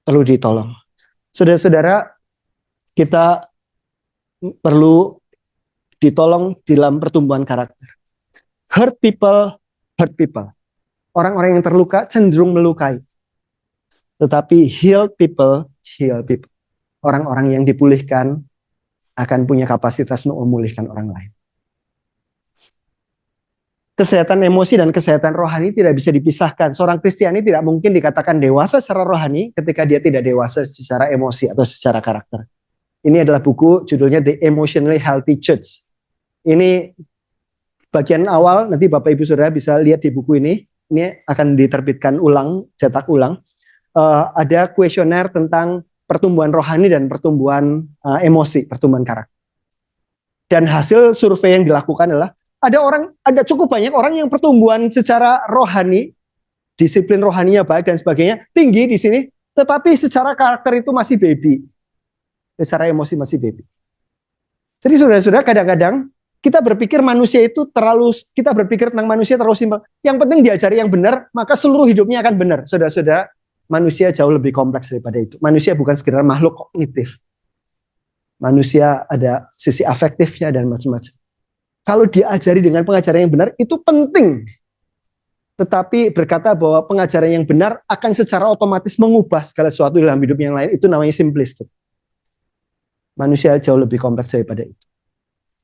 perlu ditolong. Saudara-saudara, kita perlu ditolong dalam pertumbuhan karakter. Hurt people. Orang-orang yang terluka cenderung melukai. Tetapi healed people. Orang-orang yang dipulihkan akan punya kapasitas untuk memulihkan orang lain. Kesehatan emosi dan kesehatan rohani tidak bisa dipisahkan. Seorang Kristiani tidak mungkin dikatakan dewasa secara rohani ketika dia tidak dewasa secara emosi atau secara karakter. Ini adalah buku judulnya The Emotionally Healthy Church. Ini bagian awal, nanti Bapak Ibu Saudara bisa lihat di buku ini. Ini akan diterbitkan ulang, cetak ulang. Ada kuesioner tentang pertumbuhan rohani dan pertumbuhan emosi, pertumbuhan karakter. Dan hasil survei yang dilakukan adalah ada cukup banyak orang yang pertumbuhan secara rohani, disiplin rohaninya baik dan sebagainya, tinggi di sini, tetapi secara karakter itu masih baby. Secara emosi masih baby. Jadi saudara-saudara, kadang-kadang kita berpikir kita berpikir tentang manusia terlalu simpel. Yang penting diajari yang benar, maka seluruh hidupnya akan benar. Saudara-saudara, manusia jauh lebih kompleks daripada itu. Manusia bukan sekedar makhluk kognitif. Manusia ada sisi afektifnya dan macam-macam. Kalau diajari dengan pengajaran yang benar, itu penting. Tetapi berkata bahwa pengajaran yang benar akan secara otomatis mengubah segala sesuatu dalam hidup yang lain, itu namanya simplistik. Manusia jauh lebih kompleks daripada itu.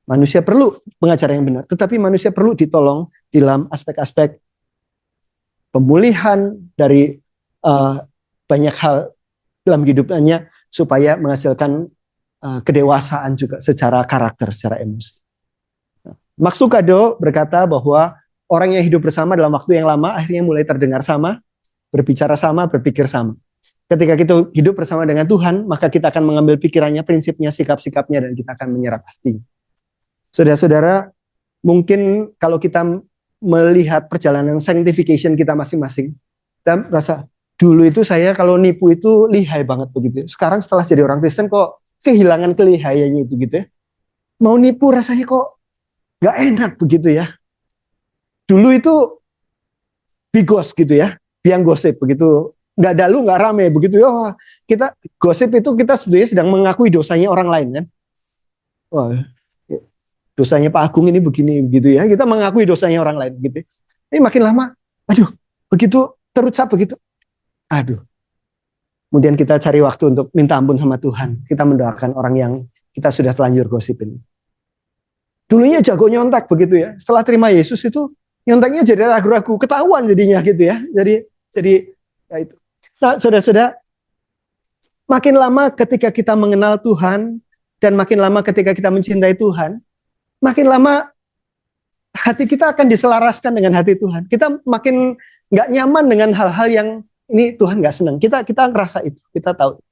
Manusia perlu pengajaran yang benar, tetapi manusia perlu ditolong dalam aspek-aspek pemulihan dari banyak hal dalam hidupnya, supaya menghasilkan kedewasaan juga secara karakter, secara emosi. Max Lucado berkata bahwa orang yang hidup bersama dalam waktu yang lama akhirnya mulai terdengar sama, berbicara sama, berpikir sama. Ketika kita hidup bersama dengan Tuhan, maka kita akan mengambil pikirannya, prinsipnya, sikap-sikapnya, dan kita akan menyerap hatinya. Saudara-saudara, mungkin kalau kita melihat perjalanan sanctification kita masing-masing, kita merasa dulu itu saya kalau nipu itu lihai banget begitu. Sekarang setelah jadi orang Kristen kok kehilangan kelihayannya itu gitu ya. Mau nipu rasanya kok nggak enak begitu ya. Dulu itu bigos gitu ya, biang gosip begitu, nggak dalu nggak rame begitu ya. Kita gosip itu kita sebenarnya sedang mengakui dosanya orang lain kan. Wah, dosanya Pak Agung ini begini begitu ya. Kita mengakui dosanya orang lain gitu. Ini makin lama, aduh, begitu terucap begitu, aduh. Kemudian kita cari waktu untuk minta ampun sama Tuhan. Kita mendoakan orang yang kita sudah telanjur gosipin. Dulunya jago nyontek begitu ya. Setelah terima Yesus itu nyonteknya jadi ragu-ragu, ketahuan jadinya gitu ya. Jadi ya itu. Nah, saudara-saudara, makin lama ketika kita mengenal Tuhan dan makin lama ketika kita mencintai Tuhan, makin lama hati kita akan diselaraskan dengan hati Tuhan. Kita makin nggak nyaman dengan hal-hal yang ini Tuhan nggak senang. Kita ngerasa itu, kita tahu.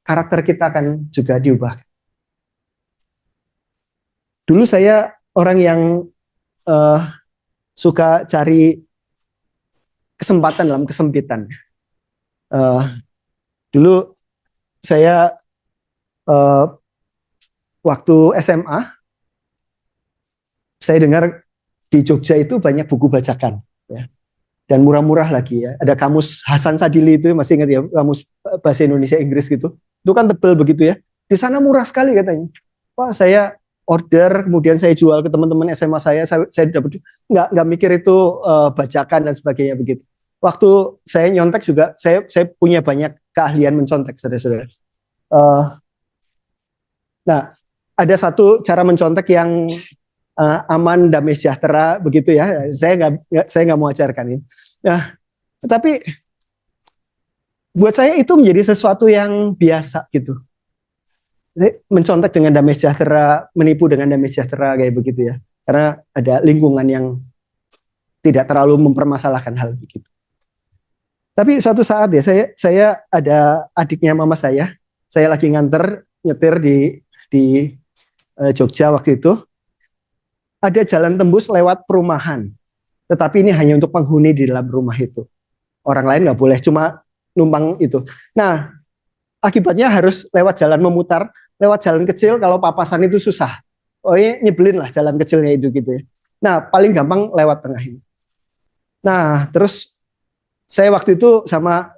Karakter kita akan juga diubah. Dulu saya orang yang suka cari kesempatan dalam kesempitan. Dulu saya waktu SMA, saya dengar di Jogja itu banyak buku bacakan. Ya. dan murah-murah lagi ya. Ada kamus Hasan Sadili itu, masih ingat ya, kamus bahasa Indonesia Inggris gitu. Itu kan tebel begitu ya. Di sana murah sekali katanya. Wah, saya order, kemudian saya jual ke teman-teman SMA saya dapat, nggak mikir itu bajakan dan sebagainya begitu. Waktu saya nyontek juga, saya punya banyak keahlian mencontek, saudara-saudara. Nah, ada satu cara mencontek yang aman, damai sejahtera begitu ya. Saya nggak mau ajarkan ini. Nah, tetapi buat saya itu menjadi sesuatu yang biasa gitu. Mencontek dengan damai sejahtera, menipu dengan damai sejahtera kayak begitu ya. Karena ada lingkungan yang tidak terlalu mempermasalahkan hal begitu. Tapi suatu saat ya, saya ada adiknya mama saya lagi nganter nyetir di Jogja waktu itu. Ada jalan tembus lewat perumahan, tetapi ini hanya untuk penghuni di dalam rumah itu. Orang lain nggak boleh, cuma numpang itu. Nah, akibatnya harus lewat jalan memutar, lewat jalan kecil. Kalau papasan itu susah. Oh, ini nyebelin lah jalan kecilnya itu gitu ya. Nah, paling gampang lewat tengah ini. Nah, terus saya waktu itu sama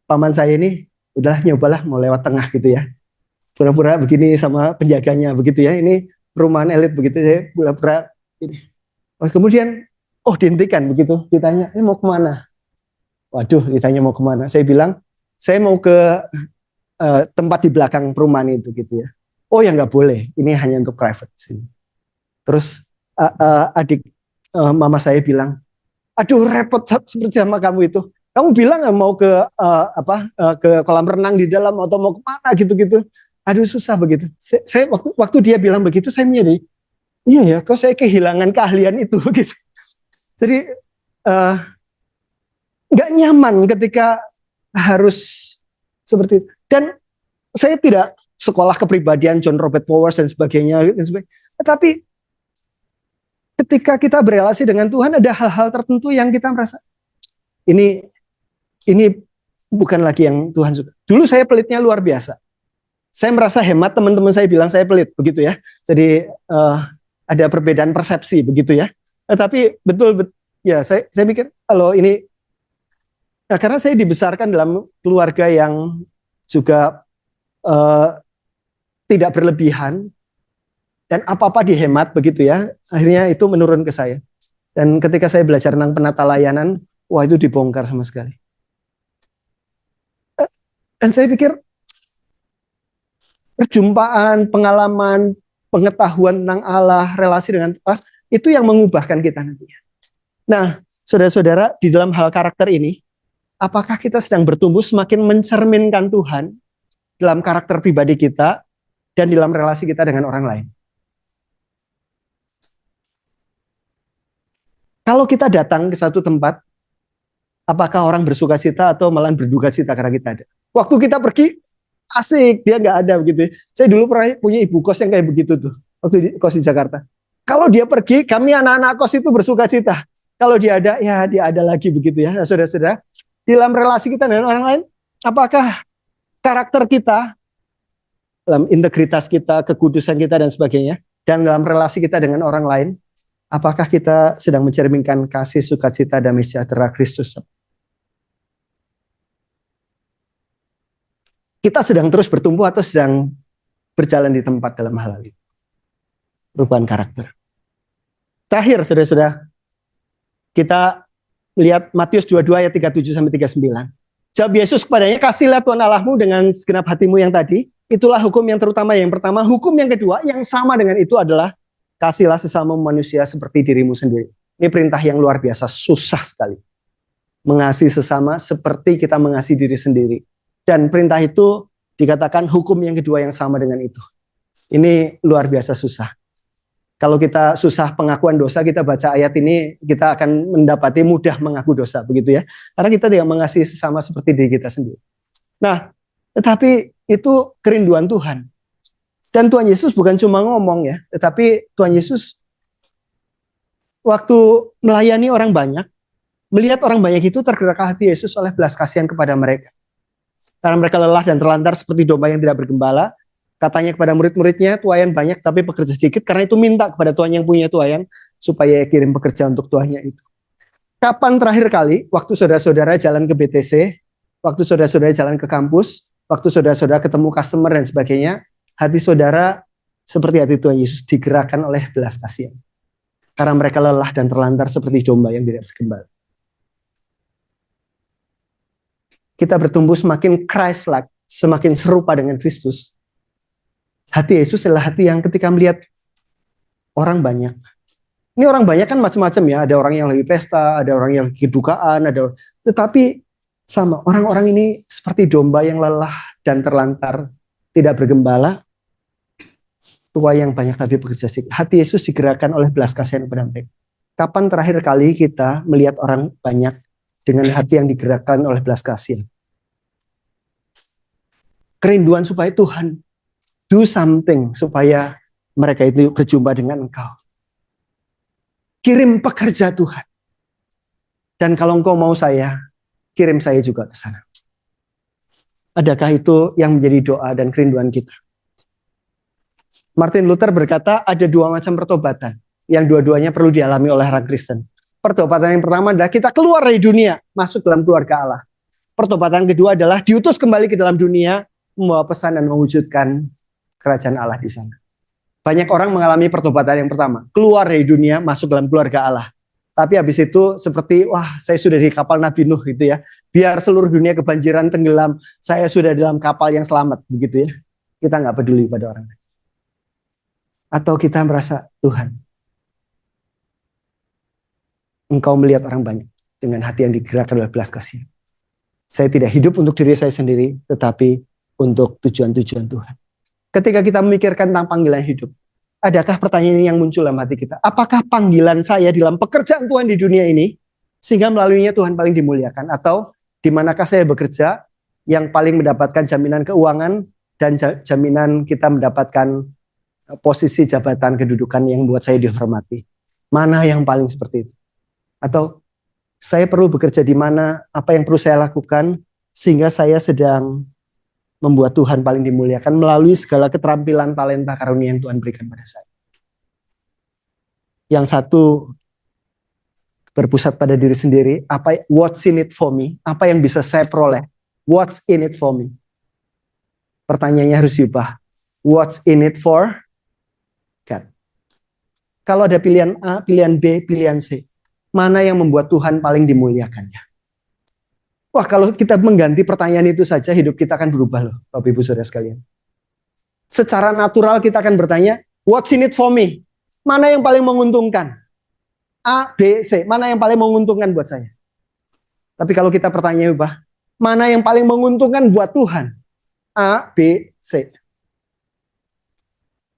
paman saya ini, udah nyobalah mau lewat tengah gitu ya. Pura-pura begini sama penjaganya begitu ya. Ini perumahan elit begitu ya, pura-pura ini. Kemudian, dihentikan begitu. Ditanya, mau kemana? Waduh, ditanya mau kemana? Saya bilang, saya mau ke tempat di belakang perumahan itu gitu ya. Oh ya nggak boleh, ini hanya untuk private sini. Terus adik mama saya bilang, aduh repot seperti sama kamu itu. Kamu bilang mau ke ke kolam renang di dalam atau mau kemana gitu-gitu. Aduh susah begitu. Saya waktu dia bilang begitu saya menjadi, iya ya, kok saya kehilangan keahlian itu gitu. Jadi nggak nyaman ketika harus seperti itu. Dan saya tidak sekolah kepribadian John Robert Powers dan sebagainya. Tapi ketika kita berelasi dengan Tuhan ada hal-hal tertentu yang kita merasa ini bukan lagi yang Tuhan suka. Dulu saya pelitnya luar biasa. Saya merasa hemat, teman-teman saya bilang saya pelit, begitu ya. Jadi ada perbedaan persepsi, begitu ya. Tapi betul ya saya pikir kalau ini, karena saya dibesarkan dalam keluarga yang juga tidak berlebihan dan apa-apa dihemat, begitu ya. Akhirnya itu menurun ke saya. Dan ketika saya belajar tentang penata layanan, wah itu dibongkar sama sekali. Dan saya pikir perjumpaan, pengalaman, pengetahuan tentang Allah, relasi dengan Allah, itu yang mengubahkan kita nantinya. Nah, saudara-saudara, di dalam hal karakter ini, apakah kita sedang bertumbuh semakin mencerminkan Tuhan dalam karakter pribadi kita dan dalam relasi kita dengan orang lain? Kalau kita datang ke satu tempat, apakah orang bersukacita atau malah berduka cita karena kita ada? Waktu kita pergi, asik, dia nggak ada begitu. Saya dulu pernah punya ibu kos yang kayak begitu tuh, waktu di kos di Jakarta. Kalau dia pergi, kami anak-anak kos itu bersuka cita. Kalau dia ada, ya dia ada lagi begitu ya. Nah, saudara-saudara, dalam relasi kita dengan orang lain, apakah karakter kita, dalam integritas kita, kekudusan kita dan sebagainya, dan dalam relasi kita dengan orang lain, apakah kita sedang mencerminkan kasih, sukacita, damai sejahtera Kristus? Kita sedang terus bertumbuh atau sedang berjalan di tempat dalam hal itu? Perubahan karakter. Terakhir, saudara-saudara, kita lihat Matius 22 ayat 37-39. Jawab Yesus kepadanya, kasihlah Tuhan Allahmu dengan segenap hatimu yang tadi. Itulah hukum yang terutama yang pertama. Hukum yang kedua yang sama dengan itu adalah kasihlah sesama manusia seperti dirimu sendiri. Ini perintah yang luar biasa, susah sekali. Mengasihi sesama seperti kita mengasihi diri sendiri. Dan perintah itu dikatakan hukum yang kedua yang sama dengan itu. Ini luar biasa susah. Kalau kita susah pengakuan dosa, kita baca ayat ini, kita akan mendapati mudah mengaku dosa, begitu ya. Karena kita tidak mengasihi sesama seperti diri kita sendiri. Nah, tetapi itu kerinduan Tuhan. Dan Tuhan Yesus bukan cuma ngomong ya, tetapi Tuhan Yesus waktu melayani orang banyak, melihat orang banyak itu tergerak hati Yesus oleh belas kasihan kepada mereka. Karena mereka lelah dan terlantar seperti domba yang tidak bergembala, katanya kepada murid-muridnya, tuayan banyak tapi pekerja sedikit, karena itu minta kepada Tuhan yang punya tuayan supaya kirim pekerja untuk tuannya itu. Kapan terakhir kali waktu saudara-saudara jalan ke BTC, waktu saudara-saudara jalan ke kampus, waktu saudara-saudara ketemu customer dan sebagainya, hati saudara seperti hati Tuhan Yesus digerakkan oleh belas kasihan. Karena mereka lelah dan terlantar seperti domba yang tidak bergembala. Kita bertumbuh semakin Christ-like, semakin serupa dengan Kristus. Hati Yesus adalah hati yang ketika melihat orang banyak. Ini orang banyak kan macam-macam ya. Ada orang yang lagi pesta, ada orang yang lagi kedukaan, tetapi sama orang-orang ini seperti domba yang lelah dan terlantar, tidak bergembala. Tua yang banyak tapi bekerja sedikit. Hati Yesus digerakkan oleh belas kasihan kepada mereka. Kapan terakhir kali kita melihat orang banyak dengan hati yang digerakkan oleh belas kasihan? Kerinduan supaya Tuhan do something supaya mereka itu berjumpa dengan Engkau. Kirim pekerja Tuhan. Dan kalau Engkau mau saya, kirim saya juga ke sana. Adakah itu yang menjadi doa dan kerinduan kita? Martin Luther berkata ada dua macam pertobatan yang dua-duanya perlu dialami oleh orang Kristen. Pertobatan yang pertama adalah kita keluar dari dunia, masuk dalam keluarga Allah. Pertobatan kedua adalah diutus kembali ke dalam dunia, membawa pesan dan mewujudkan kerajaan Allah di sana. Banyak orang mengalami pertobatan yang pertama, keluar dari dunia, masuk dalam keluarga Allah. Tapi habis itu seperti, wah saya sudah di kapal Nabi Nuh gitu ya. Biar seluruh dunia kebanjiran tenggelam, saya sudah dalam kapal yang selamat begitu ya. Kita nggak peduli pada orang lain. Atau kita merasa, Tuhan, Engkau melihat orang banyak dengan hati yang digerakkan oleh belas kasihan. Saya tidak hidup untuk diri saya sendiri, tetapi untuk tujuan-tujuan Tuhan. Ketika kita memikirkan tentang panggilan hidup, adakah pertanyaan yang muncul dalam hati kita? Apakah panggilan saya dalam pekerjaan Tuhan di dunia ini, sehingga melaluinya Tuhan paling dimuliakan? Atau di manakah saya bekerja yang paling mendapatkan jaminan keuangan dan jaminan kita mendapatkan posisi jabatan kedudukan yang buat saya dihormati? Mana yang paling seperti itu? Atau saya perlu bekerja di mana, apa yang perlu saya lakukan sehingga saya sedang membuat Tuhan paling dimuliakan melalui segala keterampilan, talenta, karunia yang Tuhan berikan pada saya. Yang satu berpusat pada diri sendiri, what's in it for me? Apa yang bisa saya peroleh? What's in it for me? Pertanyaannya harus diubah. What's in it for God? Kalau ada pilihan A, pilihan B, pilihan C, mana yang membuat Tuhan paling dimuliakannya? Wah, kalau kita mengganti pertanyaan itu saja, hidup kita akan berubah loh, Bapak Ibu Saudara sekalian. Secara natural kita akan bertanya, what's in it for me? Mana yang paling menguntungkan? A, B, C, mana yang paling menguntungkan buat saya? Tapi kalau kita pertanyaan ubah, mana yang paling menguntungkan buat Tuhan? A, B, C.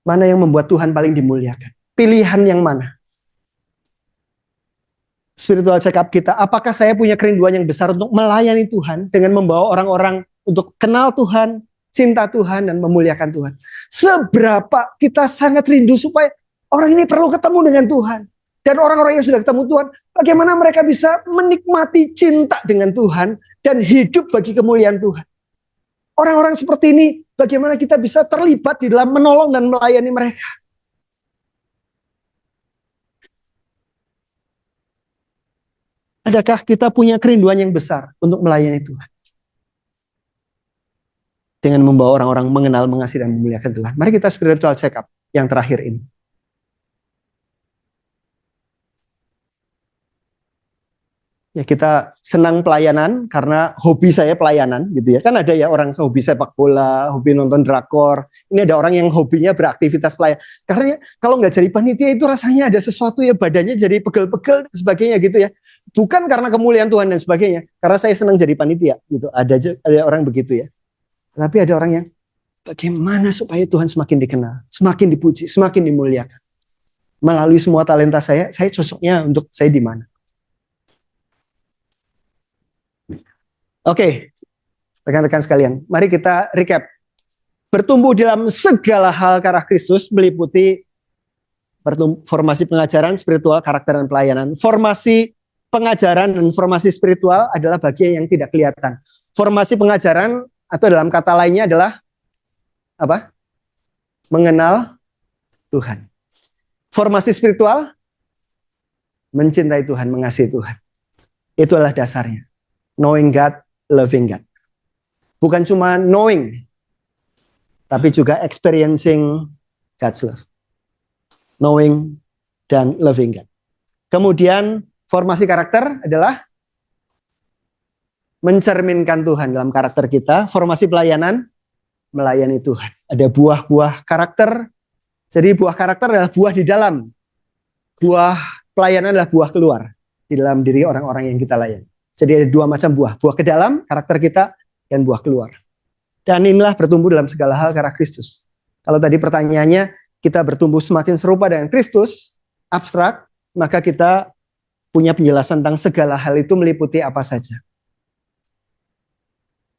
Mana yang membuat Tuhan paling dimuliakan? Pilihan yang mana? Spiritual check up kita, apakah saya punya kerinduan yang besar untuk melayani Tuhan dengan membawa orang-orang untuk kenal Tuhan, cinta Tuhan, dan memuliakan Tuhan? Seberapa kita sangat rindu supaya orang ini perlu ketemu dengan Tuhan. Dan orang-orang yang sudah ketemu Tuhan, bagaimana mereka bisa menikmati cinta dengan Tuhan dan hidup bagi kemuliaan Tuhan. Orang-orang seperti ini, bagaimana kita bisa terlibat di dalam menolong dan melayani mereka. Adakah kita punya kerinduan yang besar untuk melayani Tuhan? Dengan membawa orang-orang mengenal, mengasihi, dan memuliakan Tuhan. Mari kita spiritual check up yang terakhir ini. Ya, kita senang pelayanan karena hobi saya pelayanan gitu ya. Kan ada ya orang hobi sepak bola, hobi nonton drakor. Ini ada orang yang hobinya beraktivitas pelayanan. Karena kalau nggak jadi panitia itu rasanya ada sesuatu ya, badannya jadi pegel-pegel dan sebagainya gitu ya. Bukan karena kemuliaan Tuhan dan sebagainya. Karena saya senang jadi panitia gitu. Ada orang begitu ya. Tapi ada orang yang bagaimana supaya Tuhan semakin dikenal, semakin dipuji, semakin dimuliakan. Melalui semua talenta saya cocoknya untuk saya di mana? Oke, rekan-rekan sekalian, mari kita recap. Bertumbuh dalam segala hal ke arah Kristus meliputi formasi pengajaran, spiritual, karakter, dan pelayanan. Formasi pengajaran dan formasi spiritual adalah bagian yang tidak kelihatan. Formasi pengajaran atau dalam kata lainnya adalah apa? Mengenal Tuhan. Formasi spiritual, mencintai Tuhan, mengasihi Tuhan. Itulah dasarnya. Knowing God, loving God. Bukan cuma knowing, tapi juga experiencing God's love. Knowing dan loving God. Kemudian formasi karakter adalah mencerminkan Tuhan dalam karakter kita. Formasi pelayanan, melayani Tuhan. Ada buah-buah karakter. Jadi buah karakter adalah buah di dalam. Buah pelayanan adalah buah keluar di dalam diri orang-orang yang kita layani. Jadi ada dua macam buah. Buah ke dalam, karakter kita, dan buah keluar. Dan inilah bertumbuh dalam segala hal karena Kristus. Kalau tadi pertanyaannya, kita bertumbuh semakin serupa dengan Kristus, abstrak, maka kita punya penjelasan tentang segala hal itu meliputi apa saja.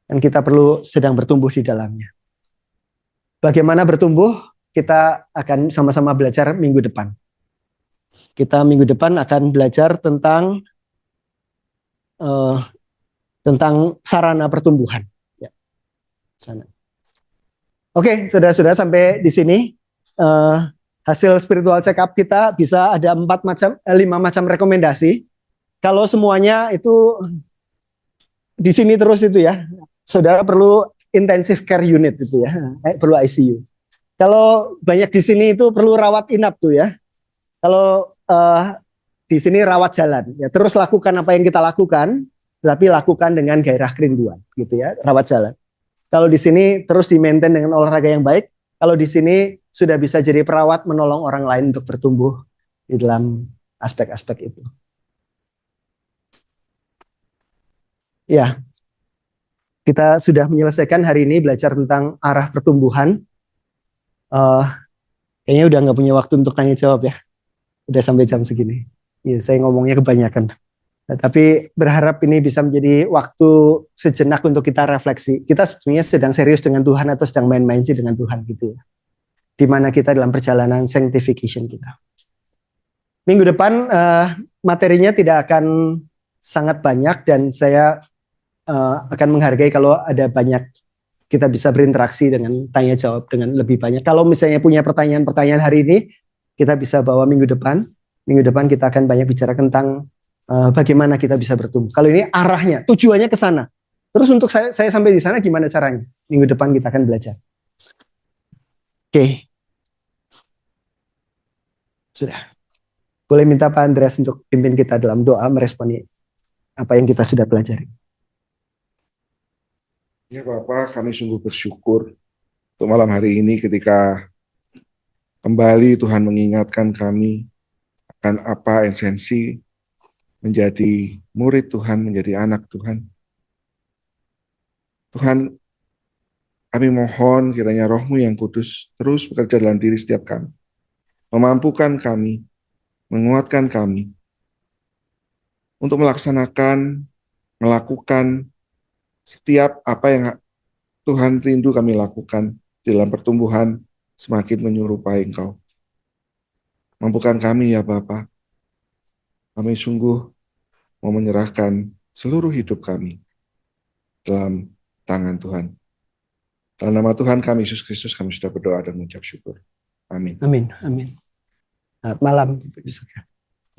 Dan kita perlu sedang bertumbuh di dalamnya. Bagaimana bertumbuh? Kita akan sama-sama belajar minggu depan. Kita minggu depan akan belajar tentang sarana pertumbuhan. Ya, sana. Oke, saudara-saudara, sampai di sini hasil spiritual check up kita bisa ada 5 macam rekomendasi. Kalau semuanya itu di sini terus itu ya, saudara perlu intensive care unit itu ya, perlu ICU. Kalau banyak di sini itu perlu rawat inap tuh ya. Kalau di sini rawat jalan, ya terus lakukan apa yang kita lakukan, tapi lakukan dengan gairah kerinduan, gitu ya, rawat jalan. Kalau di sini terus di-maintain dengan olahraga yang baik. Kalau di sini sudah bisa jadi perawat menolong orang lain untuk bertumbuh di dalam aspek-aspek itu. Ya, kita sudah menyelesaikan hari ini belajar tentang arah pertumbuhan. Kayaknya udah nggak punya waktu untuk tanya jawab ya. Udah sampai jam segini. Ya, saya ngomongnya kebanyakan. Nah, tapi berharap ini bisa menjadi waktu sejenak untuk kita refleksi. Kita sebenarnya sedang serius dengan Tuhan atau sedang main-main sih dengan Tuhan gitu ya. Di mana kita dalam perjalanan sanctification kita. Minggu depan materinya tidak akan sangat banyak dan saya akan menghargai kalau ada banyak kita bisa berinteraksi dengan tanya jawab dengan lebih banyak. Kalau misalnya punya pertanyaan-pertanyaan hari ini, kita bisa bawa minggu depan. Minggu depan kita akan banyak bicara tentang bagaimana kita bisa bertumbuh. Kalau ini arahnya, tujuannya ke sana. Terus untuk saya sampai di sana gimana caranya? Minggu depan kita akan belajar. Oke. Sudah. Boleh minta Pak Andreas untuk pimpin kita dalam doa meresponi apa yang kita sudah pelajari. Ya Bapak, kami sungguh bersyukur untuk malam hari ini ketika kembali Tuhan mengingatkan kami akan apa esensi menjadi murid Tuhan, menjadi anak Tuhan. Tuhan, kami mohon kiranya Roh-Mu yang kudus terus bekerja dalam diri setiap kami. Memampukan kami, menguatkan kami untuk melakukan setiap apa yang Tuhan rindu kami lakukan dalam pertumbuhan semakin menyerupai Engkau. Mampukan kami ya Bapa. Kami sungguh mau menyerahkan seluruh hidup kami dalam tangan Tuhan. Dalam nama Tuhan kami Yesus Kristus kami sudah berdoa dan mengucap syukur. Amin. Amin. Amin. Selamat malam.